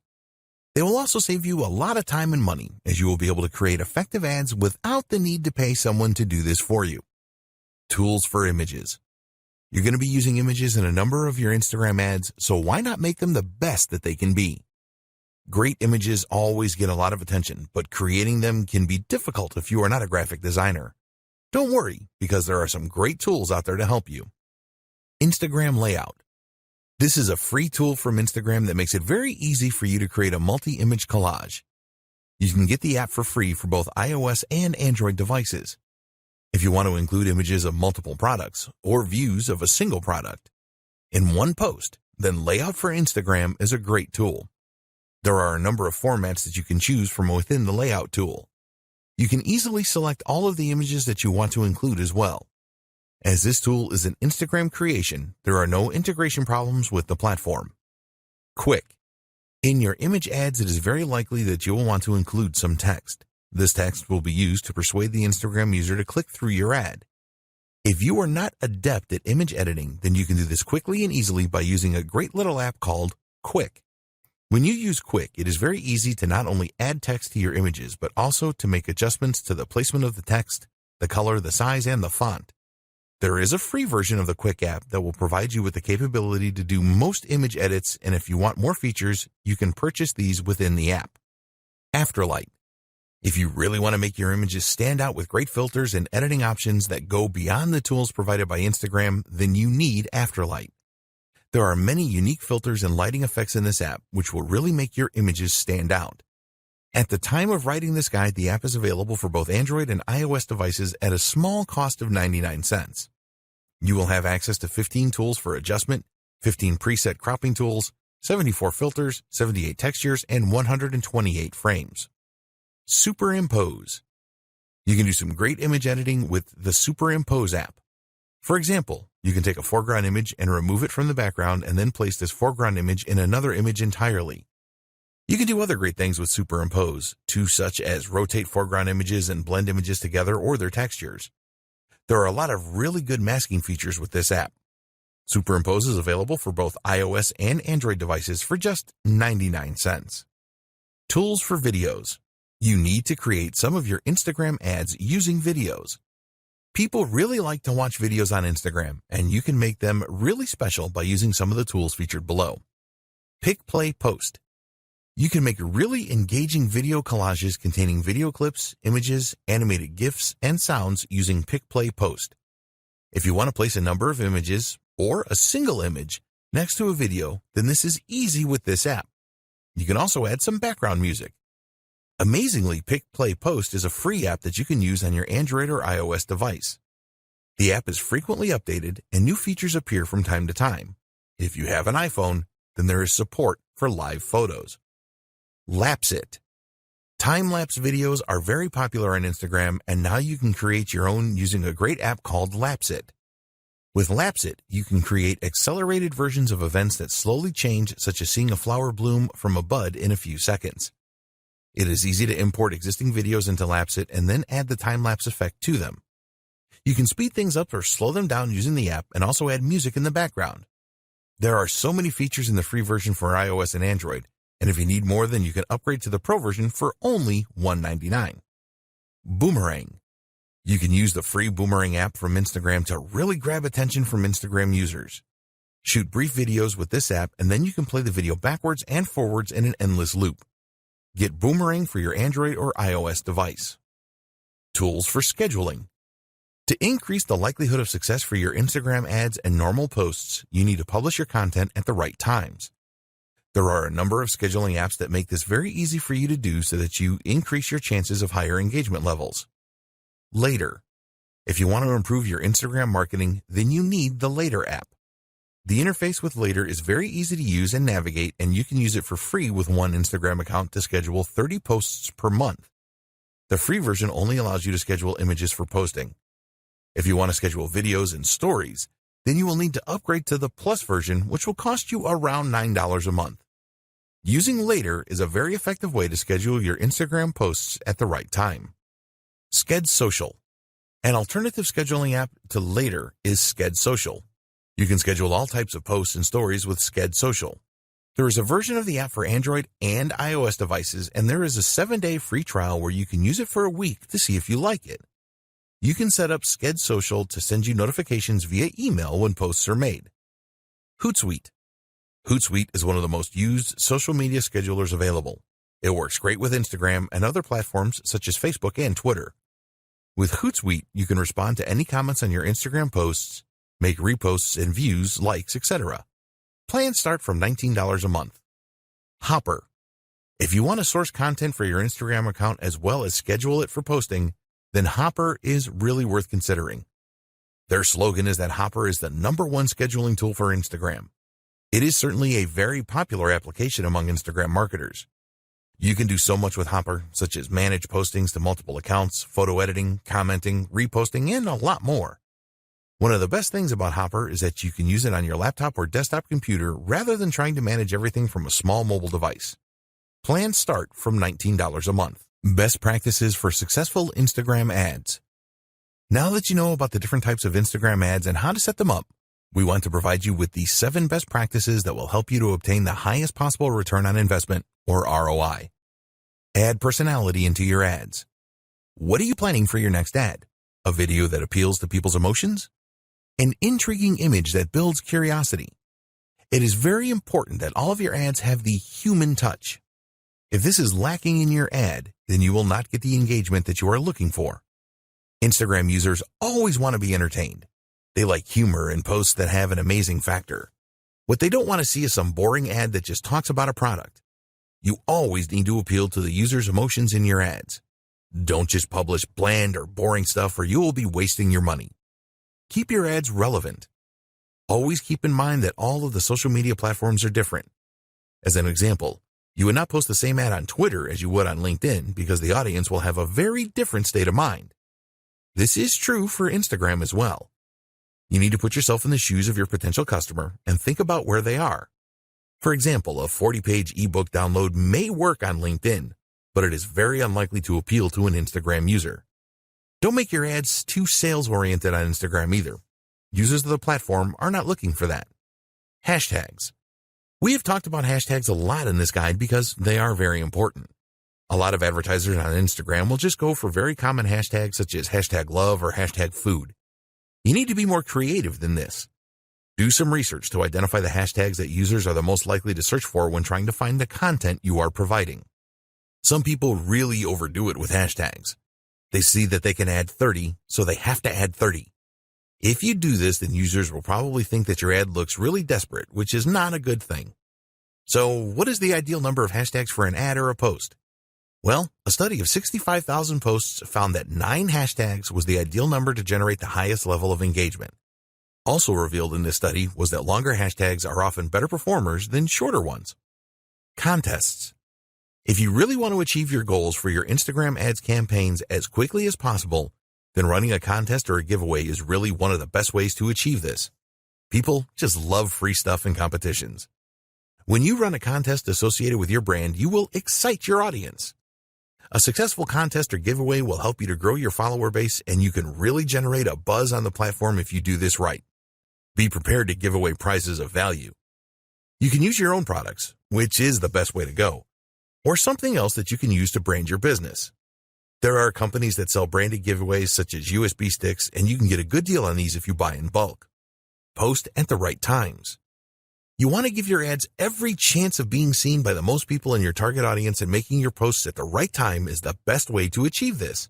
They will also save you a lot of time and money, as you will be able to create effective ads without the need to pay someone to do this for you. Tools for images. You're going to be using images in a number of your Instagram ads, so why not make them the best that they can be? Great images always get a lot of attention, but creating them can be difficult if you are not a graphic designer. Don't worry, because there are some great tools out there to help you. Instagram Layout. This is a free tool from Instagram that makes it very easy for you to create a multi-image collage. You can get the app for free for both iOS and Android devices. If you want to include images of multiple products or views of a single product in one post, then Layout for Instagram is a great tool. There are a number of formats that you can choose from within the Layout tool. You can easily select all of the images that you want to include as well. As this tool is an Instagram creation, there are no integration problems with the platform. Quick. In your image ads, it is very likely that you will want to include some text. This text will be used to persuade the Instagram user to click through your ad. If you are not adept at image editing, then you can do this quickly and easily by using a great little app called Quick. When you use Quick, it is very easy to not only add text to your images, but also to make adjustments to the placement of the text, the color, the size, and the font. There is a free version of the Quick app that will provide you with the capability to do most image edits, and if you want more features, you can purchase these within the app. Afterlight. If you really want to make your images stand out with great filters and editing options that go beyond the tools provided by Instagram, then you need Afterlight. There are many unique filters and lighting effects in this app, which will really make your images stand out. At the time of writing this guide, the app is available for both Android and iOS devices at a small cost of 99 cents. You will have access to 15 tools for adjustment, 15 preset cropping tools, 74 filters, 78 textures, and 128 frames. Superimpose. You can do some great image editing with the Superimpose app. For example, you can take a foreground image and remove it from the background and then place this foreground image in another image entirely. You can do other great things with Superimpose, too, such as rotate foreground images and blend images together or their textures. There are a lot of really good masking features with this app. Superimpose is available for both iOS and Android devices for just 99 cents. Tools for videos. You need to create some of your Instagram ads using videos. People really like to watch videos on Instagram, and you can make them really special by using some of the tools featured below. Pick, Play, Post. You can make really engaging video collages containing video clips, images, animated GIFs, and sounds using Pick, Play, Post. If you want to place a number of images, or a single image, next to a video, then this is easy with this app. You can also add some background music. Amazingly, Pick, Play, Post is a free app that you can use on your Android or iOS device. The app is frequently updated and new features appear from time to time. If you have an iPhone, then there is support for live photos. Lapsit. Time-lapse videos are very popular on Instagram, and now you can create your own using a great app called Lapsit. With Lapsit, you can create accelerated versions of events that slowly change, such as seeing a flower bloom from a bud in a few seconds. It is easy to import existing videos into Lapsit and then add the time-lapse effect to them. You can speed things up or slow them down using the app and also add music in the background. There are so many features in the free version for iOS and Android, and if you need more, then you can upgrade to the Pro version for only $1.99. Boomerang. You can use the free Boomerang app from Instagram to really grab attention from Instagram users. Shoot brief videos with this app, and then you can play the video backwards and forwards in an endless loop. Get Boomerang for your Android or iOS device. Tools for scheduling. To increase the likelihood of success for your Instagram ads and normal posts, you need to publish your content at the right times. There are a number of scheduling apps that make this very easy for you to do so that you increase your chances of higher engagement levels. Later. If you want to improve your Instagram marketing, then you need the Later app. The interface with Later is very easy to use and navigate, and you can use it for free with one Instagram account to schedule 30 posts per month. The free version only allows you to schedule images for posting. If you want to schedule videos and stories, then you will need to upgrade to the Plus version, which will cost you around $9 a month. Using Later is a very effective way to schedule your Instagram posts at the right time. Sked Social. An alternative scheduling app to Later is Sked Social. You can schedule all types of posts and stories with Sked Social. There is a version of the app for Android and iOS devices, and there is a 7-day free trial where you can use it for a week to see if you like it. You can set up Sked Social to send you notifications via email when posts are made. Hootsuite. Hootsuite is one of the most used social media schedulers available. It works great with Instagram and other platforms such as Facebook and Twitter. With Hootsuite, you can respond to any comments on your Instagram posts, make reposts and views, likes, etc. Plans start from $19 a month. Hopper. If you want to source content for your Instagram account as well as schedule it for posting, then Hopper is really worth considering. Their slogan is that Hopper is the #1 scheduling tool for Instagram. It is certainly a very popular application among Instagram marketers. You can do so much with Hopper, such as manage postings to multiple accounts, photo editing, commenting, reposting, and a lot more. One of the best things about Hopper is that you can use it on your laptop or desktop computer rather than trying to manage everything from a small mobile device. Plans start from $19 a month. Best practices for successful Instagram ads. Now that you know about the different types of Instagram ads and how to set them up, we want to provide you with the 7 best practices that will help you to obtain the highest possible return on investment, or ROI. Add personality into your ads. What are you planning for your next ad? A video that appeals to people's emotions? An intriguing image that builds curiosity? It is very important that all of your ads have the human touch. If this is lacking in your ad, then you will not get the engagement that you are looking for. Instagram users always want to be entertained. They like humor and posts that have an amazing factor. What they don't want to see is some boring ad that just talks about a product. You always need to appeal to the user's emotions in your ads. Don't just publish bland or boring stuff or you will be wasting your money. Keep your ads relevant. Always keep in mind that all of the social media platforms are different. As an example, you would not post the same ad on Twitter as you would on LinkedIn because the audience will have a very different state of mind. This is true for Instagram as well. You need to put yourself in the shoes of your potential customer and think about where they are. For example, a 40-page ebook download may work on LinkedIn, but it is very unlikely to appeal to an Instagram user. Don't make your ads too sales-oriented on Instagram either. Users of the platform are not looking for that. Hashtags. We have talked about hashtags a lot in this guide because they are very important. A lot of advertisers on Instagram will just go for very common hashtags such as #love or #food. You need to be more creative than this. Do some research to identify the hashtags that users are the most likely to search for when trying to find the content you are providing. Some people really overdo it with hashtags. They see that they can add 30, so they have to add 30. If you do this, then users will probably think that your ad looks really desperate, which is not a good thing. So, what is the ideal number of hashtags for an ad or a post? Well, a study of 65,000 posts found that 9 hashtags was the ideal number to generate the highest level of engagement. Also revealed in this study was that longer hashtags are often better performers than shorter ones. Contests. If you really want to achieve your goals for your Instagram ads campaigns as quickly as possible, then running a contest or a giveaway is really one of the best ways to achieve this. People just love free stuff and competitions. When you run a contest associated with your brand, you will excite your audience. A successful contest or giveaway will help you to grow your follower base, and you can really generate a buzz on the platform if you do this right. Be prepared to give away prizes of value. You can use your own products, which is the best way to go, or something else that you can use to brand your business. There are companies that sell branded giveaways such as USB sticks, and you can get a good deal on these if you buy in bulk. Post at the right times. You want to give your ads every chance of being seen by the most people in your target audience, and making your posts at the right time is the best way to achieve this.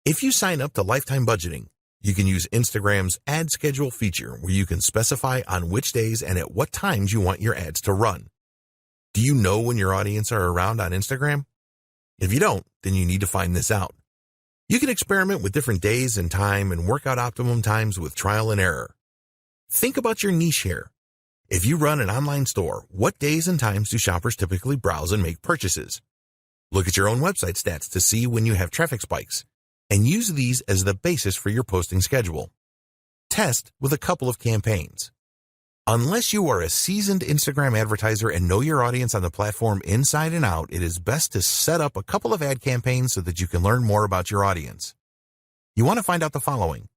If you sign up to lifetime budgeting, you can use Instagram's ad schedule feature where you can specify on which days and at what times you want your ads to run. Do you know when your audience are around on Instagram? If you don't, then you need to find this out. You can experiment with different days and time and work out optimum times with trial and error. Think about your niche here. If you run an online store, what days and times do shoppers typically browse and make purchases? Look at your own website stats to see when you have traffic spikes, and use these as the basis for your posting schedule. Test with a couple of campaigns. Unless you are a seasoned Instagram advertiser and know your audience on the platform inside and out, it is best to set up a couple of ad campaigns so that you can learn more about your audience. You want to find out the following.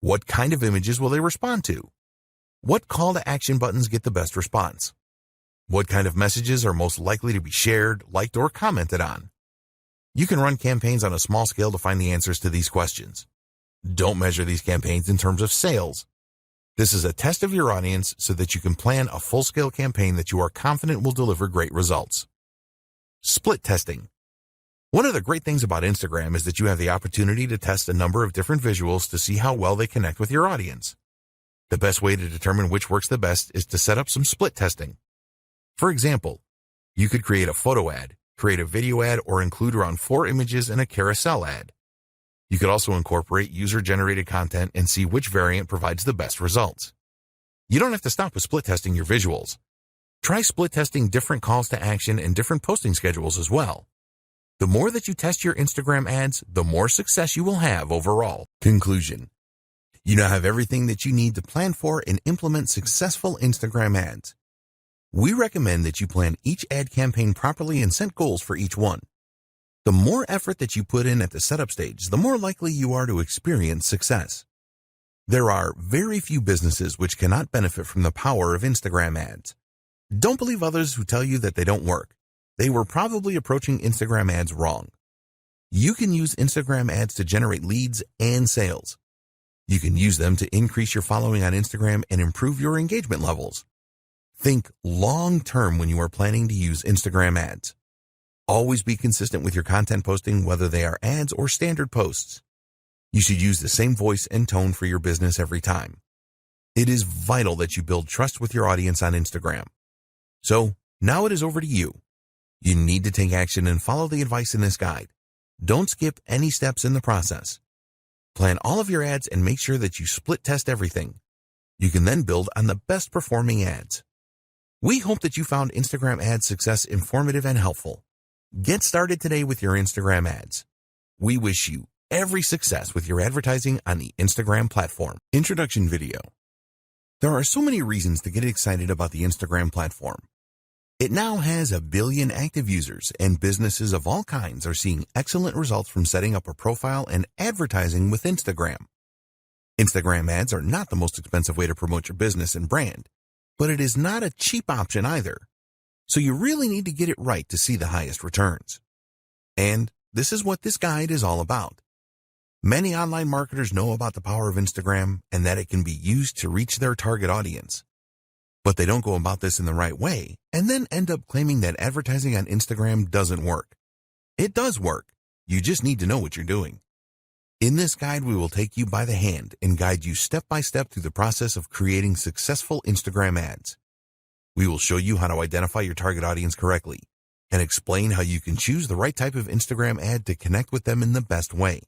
What kind of images will they respond to? What call to action buttons get the best response? What kind of messages are most likely to be shared, liked, or commented on? You can run campaigns on a small scale to find the answers to these questions. Don't measure these campaigns in terms of sales. This is a test of your audience so that you can plan a full-scale campaign that you are confident will deliver great results. Split testing. One of the great things about Instagram is that you have the opportunity to test a number of different visuals to see how well they connect with your audience. The best way to determine which works the best is to set up some split testing. For example, you could create a photo ad, create a video ad, or include around 4 images in a carousel ad. You could also incorporate user-generated content and see which variant provides the best results. You don't have to stop with split testing your visuals. Try split testing different calls to action and different posting schedules as well. The more that you test your Instagram ads, the more success you will have overall. Conclusion. You now have everything that you need to plan for and implement successful Instagram ads. We recommend that you plan each ad campaign properly and set goals for each one. The more effort that you put in at the setup stage, the more likely you are to experience success. There are very few businesses which cannot benefit from the power of Instagram ads. Don't believe others who tell you that they don't work. They were probably approaching Instagram ads wrong. You can use Instagram ads to generate leads and sales. You can use them to increase your following on Instagram and improve your engagement levels. Think long-term when you are planning to use Instagram ads. Always be consistent with your content posting, whether they are ads or standard posts. You should use the same voice and tone for your business every time. It is vital that you build trust with your audience on Instagram. So, now it is over to you. You need to take action and follow the advice in this guide. Don't skip any steps in the process. Plan all of your ads and make sure that you split test everything. You can then build on the best performing ads. We hope that you found Instagram ad success informative and helpful. Get started today with your Instagram ads. We wish you every success with your advertising on the Instagram platform. Introduction video. There are so many reasons to get excited about the Instagram platform. It now has 1 billion active users, and businesses of all kinds are seeing excellent results from setting up a profile and advertising with Instagram. Instagram ads are not the most expensive way to promote your business and brand, but it is not a cheap option either. So you really need to get it right to see the highest returns. And this is what this guide is all about. Many online marketers know about the power of Instagram and that it can be used to reach their target audience. But they don't go about this in the right way and then end up claiming that advertising on Instagram doesn't work. It does work. You just need to know what you're doing. In this guide, we will take you by the hand and guide you step by step through the process of creating successful Instagram ads. We will show you how to identify your target audience correctly and explain how you can choose the right type of Instagram ad to connect with them in the best way.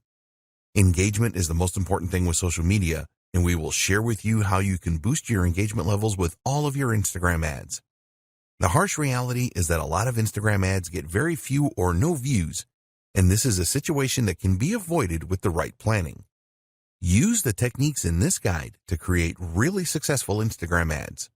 Engagement is the most important thing with social media, and we will share with you how you can boost your engagement levels with all of your Instagram ads. The harsh reality is that a lot of Instagram ads get very few or no views, and this is a situation that can be avoided with the right planning. Use the techniques in this guide to create really successful Instagram ads.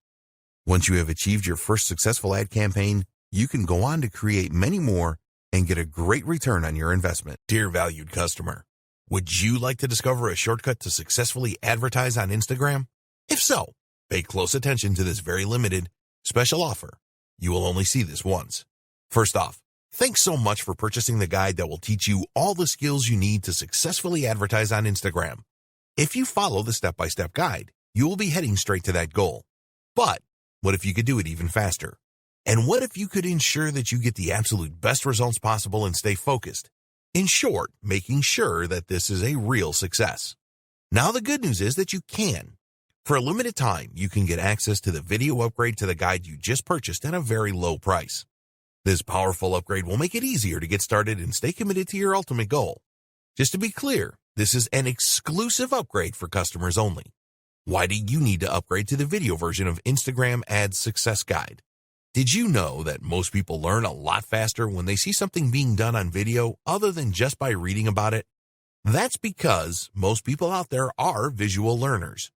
Once you have achieved your first successful ad campaign, you can go on to create many more and get a great return on your investment. Dear valued customer, would you like to discover a shortcut to successfully advertise on Instagram? If so, pay close attention to this very limited special offer. You will only see this once. First off, thanks so much for purchasing the guide that will teach you all the skills you need to successfully advertise on Instagram. If you follow the step-by-step guide, you will be heading straight to that goal. But what if you could do it even faster? And what if you could ensure that you get the absolute best results possible and stay focused? In short, making sure that this is a real success. Now the good news is that you can. For a limited time, you can get access to the video upgrade to the guide you just purchased at a very low price. This powerful upgrade will make it easier to get started and stay committed to your ultimate goal. Just to be clear, this is an exclusive upgrade for customers only. Why do you need to upgrade to the video version of Instagram Ads Success Guide? Did you know that most people learn a lot faster when they see something being done on video other than just by reading about it? That's because most people out there are visual learners.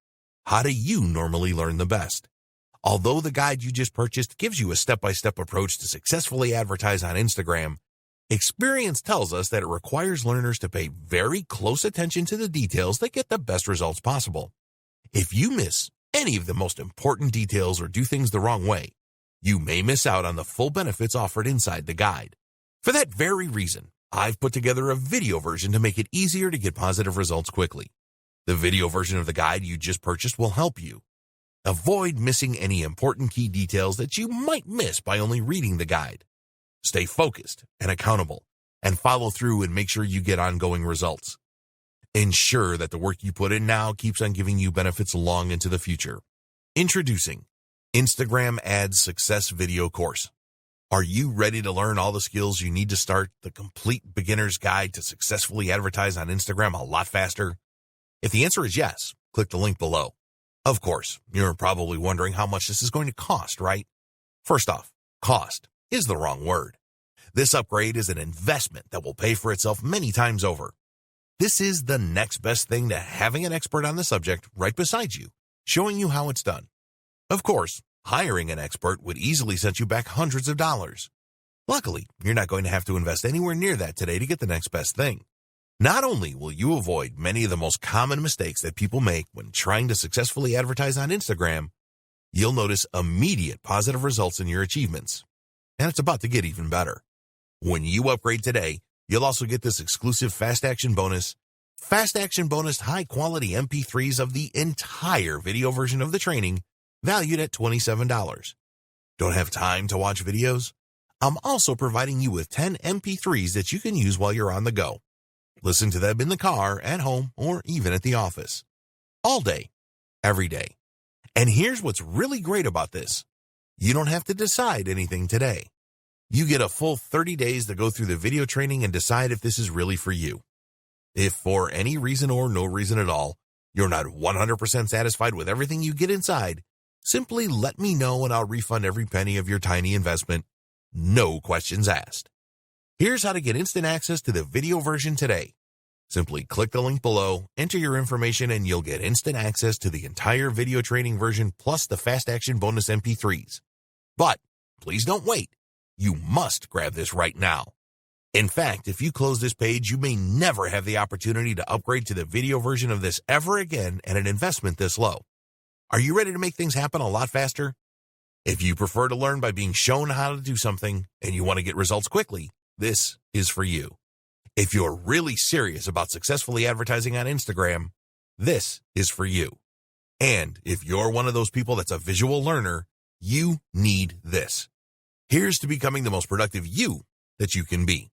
How do you normally learn the best? Although the guide you just purchased gives you a step-by-step approach to successfully advertise on Instagram, experience tells us that it requires learners to pay very close attention to the details that get the best results possible. If you miss any of the most important details or do things the wrong way, you may miss out on the full benefits offered inside the guide. For that very reason, I've put together a video version to make it easier to get positive results quickly. The video version of the guide you just purchased will help you. Avoid missing any important key details that you might miss by only reading the guide. Stay focused and accountable, and follow through and make sure you get ongoing results. Ensure that the work you put in now keeps on giving you benefits long into the future. Introducing Instagram Ads Success Video Course. Are you ready to learn all the skills you need to start the complete beginner's guide to successfully advertise on Instagram a lot faster? If the answer is yes, click the link below. Of course, you're probably wondering how much this is going to cost, right? First off, cost is the wrong word. This upgrade is an investment that will pay for itself many times over. This is the next best thing to having an expert on the subject right beside you, showing you how it's done. Of course, hiring an expert would easily set you back hundreds of dollars. Luckily, you're not going to have to invest anywhere near that today to get the next best thing. Not only will you avoid many of the most common mistakes that people make when trying to successfully advertise on Instagram, you'll notice immediate positive results in your achievements. And it's about to get even better. When you upgrade today, you'll also get this exclusive Fast Action bonus high-quality MP3s of the entire video version of the training, valued at $27. Don't have time to watch videos? I'm also providing you with 10 MP3s that you can use while you're on the go. Listen to them in the car, at home, or even at the office. All day, every day. And here's what's really great about this. You don't have to decide anything today. You get a full 30 days to go through the video training and decide if this is really for you. If for any reason or no reason at all, you're not 100% satisfied with everything you get inside, simply let me know and I'll refund every penny of your tiny investment. No questions asked. Here's how to get instant access to the video version today. Simply click the link below, enter your information, and you'll get instant access to the entire video training version plus the Fast Action bonus MP3s. But please don't wait. You must grab this right now. In fact, if you close this page, you may never have the opportunity to upgrade to the video version of this ever again at an investment this low. Are you ready to make things happen a lot faster? If you prefer to learn by being shown how to do something and you want to get results quickly, this is for you. If you're really serious about successfully advertising on Instagram, this is for you. And if you're one of those people that's a visual learner, you need this. Here's to becoming the most productive you that you can be.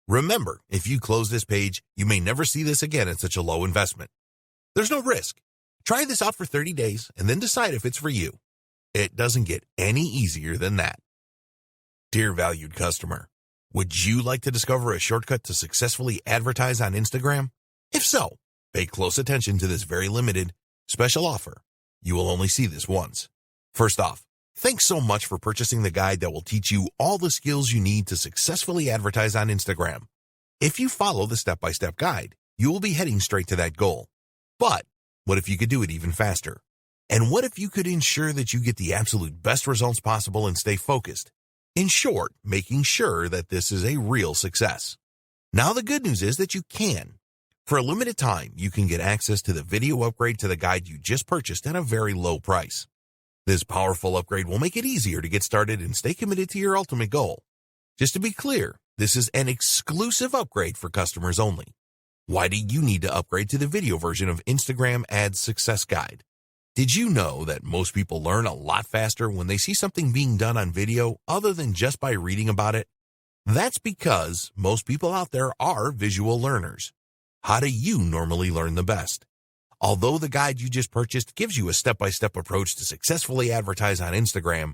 Remember, if you close this page, you may never see this again at such a low investment. There's no risk. Try this out for 30 days and then decide if it's for you. It doesn't get any easier than that. Dear valued customer, would you like to discover a shortcut to successfully advertise on Instagram? If so, pay close attention to this very limited special offer. You will only see this once. First off, thanks so much for purchasing the guide that will teach you all the skills you need to successfully advertise on Instagram. If you follow the step-by-step guide, you will be heading straight to that goal. But what if you could do it even faster? And what if you could ensure that you get the absolute best results possible and stay focused? In short, making sure that this is a real success. Now the good news is that you can. For a limited time, you can get access to the video upgrade to the guide you just purchased at a very low price. This powerful upgrade will make it easier to get started and stay committed to your ultimate goal. Just to be clear, this is an exclusive upgrade for customers only. Why do you need to upgrade to the video version of Instagram Ads Success Guide? Did you know that most people learn a lot faster when they see something being done on video other than just by reading about it? That's because most people out there are visual learners. How do you normally learn the best? Although the guide you just purchased gives you a step-by-step approach to successfully advertise on Instagram,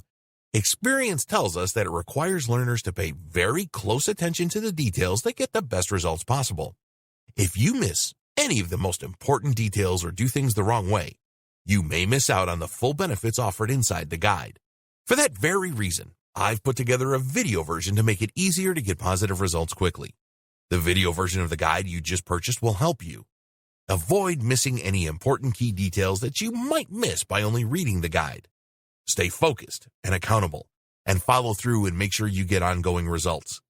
experience tells us that it requires learners to pay very close attention to the details that get the best results possible. If you miss any of the most important details or do things the wrong way, you may miss out on the full benefits offered inside the guide. For that very reason, I've put together a video version to make it easier to get positive results quickly. The video version of the guide you just purchased will help you. Avoid missing any important key details that you might miss by only reading the guide. Stay focused and accountable, and follow through and make sure you get ongoing results.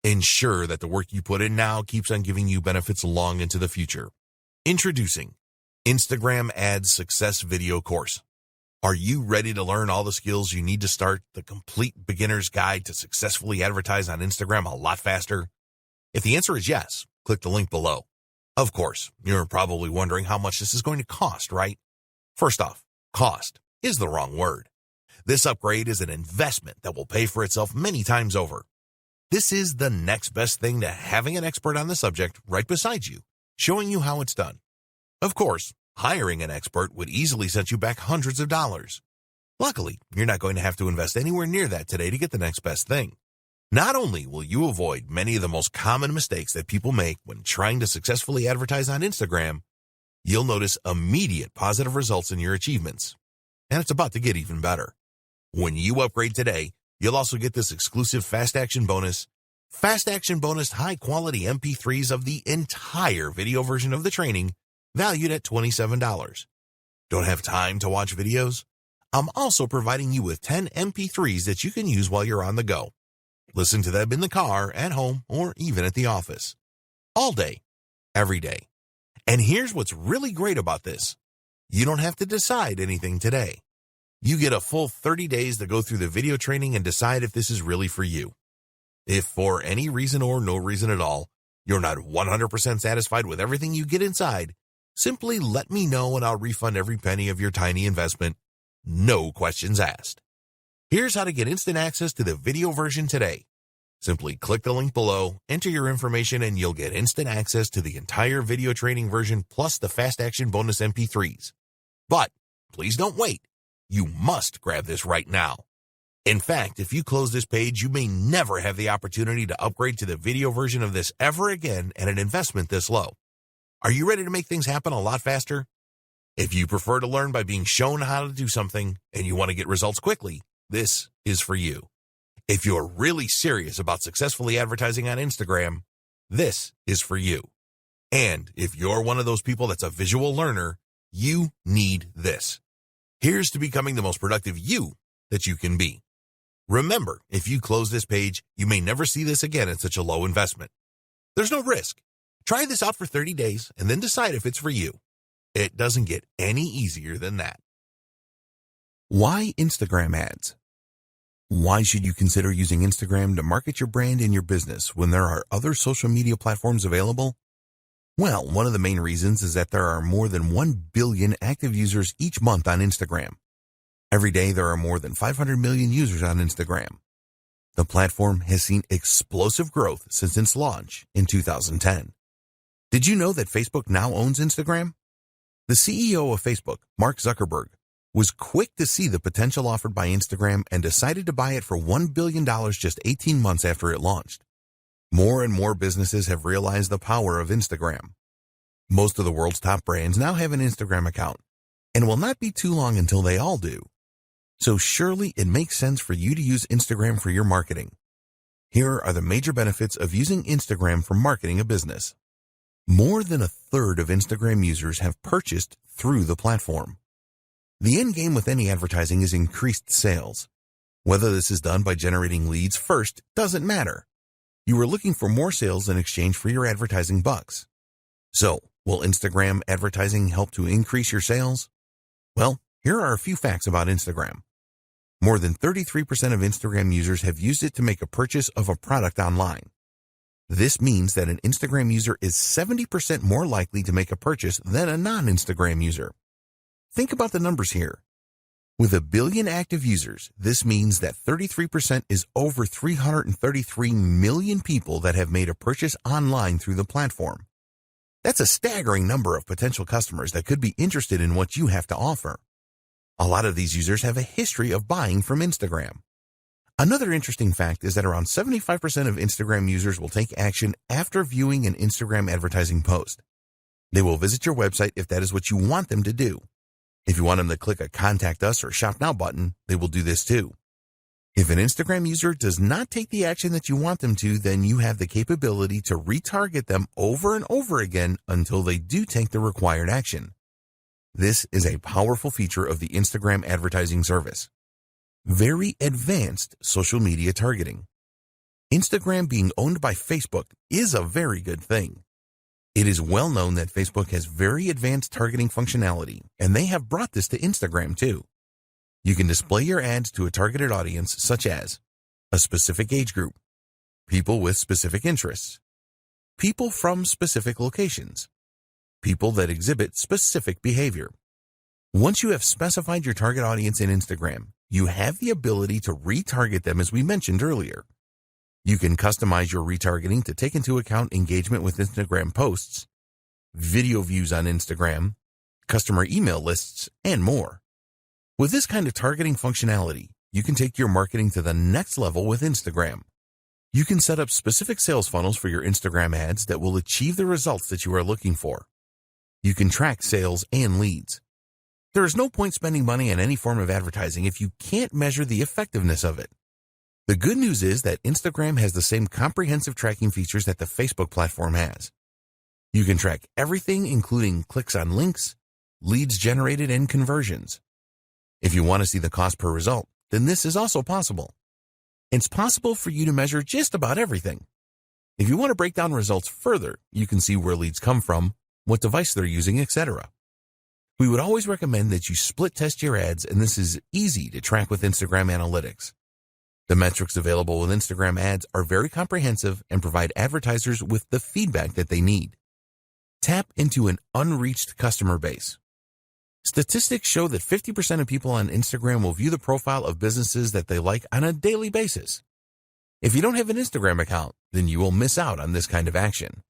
Ensure that the work you put in now keeps on giving you benefits long into the future. Introducing Instagram Ads Success Video Course. Are you ready to learn all the skills you need to start the complete beginner's guide to successfully advertise on Instagram a lot faster? If the answer is yes, click the link below. Of course, you're probably wondering how much this is going to cost, right? First off, cost is the wrong word. This upgrade is an investment that will pay for itself many times over. This is the next best thing to having an expert on the subject right beside you, showing you how it's done. Of course, hiring an expert would easily set you back hundreds of dollars. Luckily, you're not going to have to invest anywhere near that today to get the next best thing. Not only will you avoid many of the most common mistakes that people make when trying to successfully advertise on Instagram, you'll notice immediate positive results in your achievements. And it's about to get even better. When you upgrade today, you'll also get this exclusive Fast Action bonus. Fast Action bonus high-quality MP3s of the entire video version of the training, valued at $27. Don't have time to watch videos? I'm also providing you with 10 MP3s that you can use while you're on the go. Listen to them in the car, at home, or even at the office. All day, every day. And here's what's really great about this. You don't have to decide anything today. You get a full 30 days to go through the video training and decide if this is really for you. If for any reason or no reason at all, you're not 100% satisfied with everything you get inside, simply let me know and I'll refund every penny of your tiny investment. No questions asked. Here's how to get instant access to the video version today. Simply click the link below, enter your information, and you'll get instant access to the entire video training version plus the Fast Action bonus MP3s. But please don't wait. You must grab this right now. In fact, if you close this page, you may never have the opportunity to upgrade to the video version of this ever again at an investment this low. Are you ready to make things happen a lot faster? If you prefer to learn by being shown how to do something and you want to get results quickly, this is for you. If you're really serious about successfully advertising on Instagram, this is for you. And if you're one of those people that's a visual learner, you need this. Here's to becoming the most productive you that you can be. Remember, if you close this page, you may never see this again at such a low investment. There's no risk. Try this out for 30 days and then decide if it's for you. It doesn't get any easier than that. Why Instagram ads? Why should you consider using Instagram to market your brand and your business when there are other social media platforms available? Well, one of the main reasons is that there are more than 1 billion active users each month on Instagram. Every day, there are more than 500 million users on Instagram. The platform has seen explosive growth since its launch in 2010. Did you know that Facebook now owns Instagram? The CEO of Facebook, Mark Zuckerberg, was quick to see the potential offered by Instagram and decided to buy it for $1 billion just 18 months after it launched. More and more businesses have realized the power of Instagram. Most of the world's top brands now have an Instagram account, and it will not be too long until they all do. So surely it makes sense for you to use Instagram for your marketing. Here are the major benefits of using Instagram for marketing a business. More than a third of Instagram users have purchased through the platform. The end game with any advertising is increased sales. Whether this is done by generating leads first doesn't matter. You are looking for more sales in exchange for your advertising bucks. So, will Instagram advertising help to increase your sales? Well, here are a few facts about Instagram. More than 33% of Instagram users have used it to make a purchase of a product online. This means that an Instagram user is 70% more likely to make a purchase than a non-Instagram user. Think about the numbers here. With 1 billion active users, this means that 33% is over 333 million people that have made a purchase online through the platform. That's a staggering number of potential customers that could be interested in what you have to offer. A lot of these users have a history of buying from Instagram. Another interesting fact is that around 75% of Instagram users will take action after viewing an Instagram advertising post. They will visit your website if that is what you want them to do. If you want them to click a Contact Us or Shop Now button, they will do this too. If an Instagram user does not take the action that you want them to, then you have the capability to retarget them over and over again until they do take the required action. This is a powerful feature of the Instagram advertising service. Very advanced social media targeting. Instagram being owned by Facebook is a very good thing. It is well known that Facebook has very advanced targeting functionality, and they have brought this to Instagram too. You can display your ads to a targeted audience such as a specific age group, people with specific interests, people from specific locations, people that exhibit specific behavior. Once you have specified your target audience in Instagram, you have the ability to retarget them as we mentioned earlier. You can customize your retargeting to take into account engagement with Instagram posts, video views on Instagram, customer email lists, and more. With this kind of targeting functionality, you can take your marketing to the next level with Instagram. You can set up specific sales funnels for your Instagram ads that will achieve the results that you are looking for. You can track sales and leads. There is no point spending money on any form of advertising if you can't measure the effectiveness of it. The good news is that Instagram has the same comprehensive tracking features that the Facebook platform has. You can track everything, including clicks on links, leads generated, and conversions. If you want to see the cost per result, then this is also possible. It's possible for you to measure just about everything. If you want to break down results further, you can see where leads come from, what device they're using, etc. We would always recommend that you split test your ads, and this is easy to track with Instagram Analytics. The metrics available with Instagram ads are very comprehensive and provide advertisers with the feedback that they need. Tap into an unreached customer base. Statistics show that 50% of people on Instagram will view the profile of businesses that they like on a daily basis. If you don't have an Instagram account, then you will miss out on this kind of action.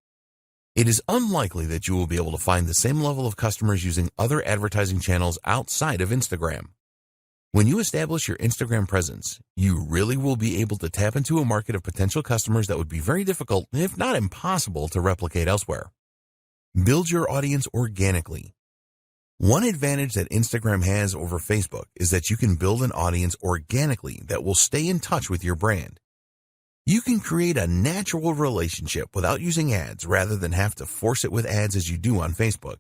It is unlikely that you will be able to find the same level of customers using other advertising channels outside of Instagram. When you establish your Instagram presence, you really will be able to tap into a market of potential customers that would be very difficult, if not impossible, to replicate elsewhere. Build your audience organically. One advantage that Instagram has over Facebook is that you can build an audience organically that will stay in touch with your brand. You can create a natural relationship without using ads rather than have to force it with ads as you do on Facebook.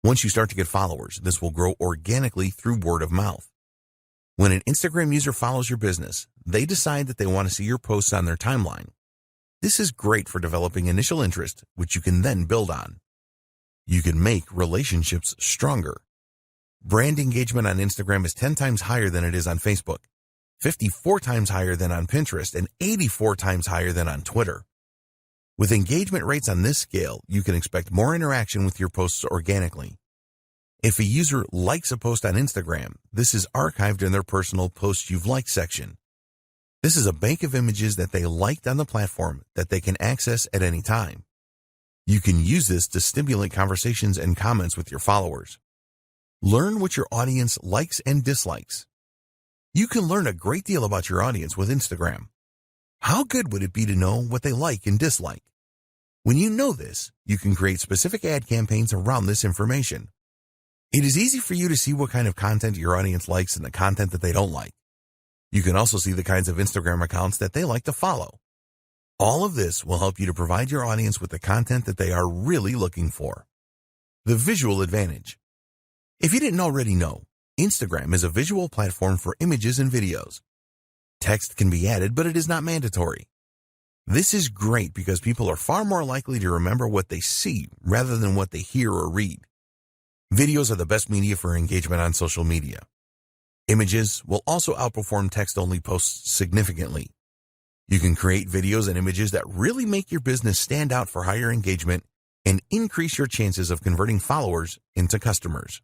Once you start to get followers, this will grow organically through word of mouth. When an Instagram user follows your business, they decide that they want to see your posts on their timeline. This is great for developing initial interest, which you can then build on. You can make relationships stronger. Brand engagement on Instagram is 10 times higher than it is on Facebook, 54 times higher than on Pinterest, and 84 times higher than on Twitter. With engagement rates on this scale, you can expect more interaction with your posts organically. If a user likes a post on Instagram, this is archived in their personal Posts You've Liked section. This is a bank of images that they liked on the platform that they can access at any time. You can use this to stimulate conversations and comments with your followers. Learn what your audience likes and dislikes. You can learn a great deal about your audience with Instagram. How good would it be to know what they like and dislike? When you know this, you can create specific ad campaigns around this information. It is easy for you to see what kind of content your audience likes and the content that they don't like. You can also see the kinds of Instagram accounts that they like to follow. All of this will help you to provide your audience with the content that they are really looking for. The visual advantage. If you didn't already know, Instagram is a visual platform for images and videos. Text can be added, but it is not mandatory. This is great because people are far more likely to remember what they see rather than what they hear or read. Videos are the best media for engagement on social media. Images will also outperform text-only posts significantly. You can create videos and images that really make your business stand out for higher engagement and increase your chances of converting followers into customers.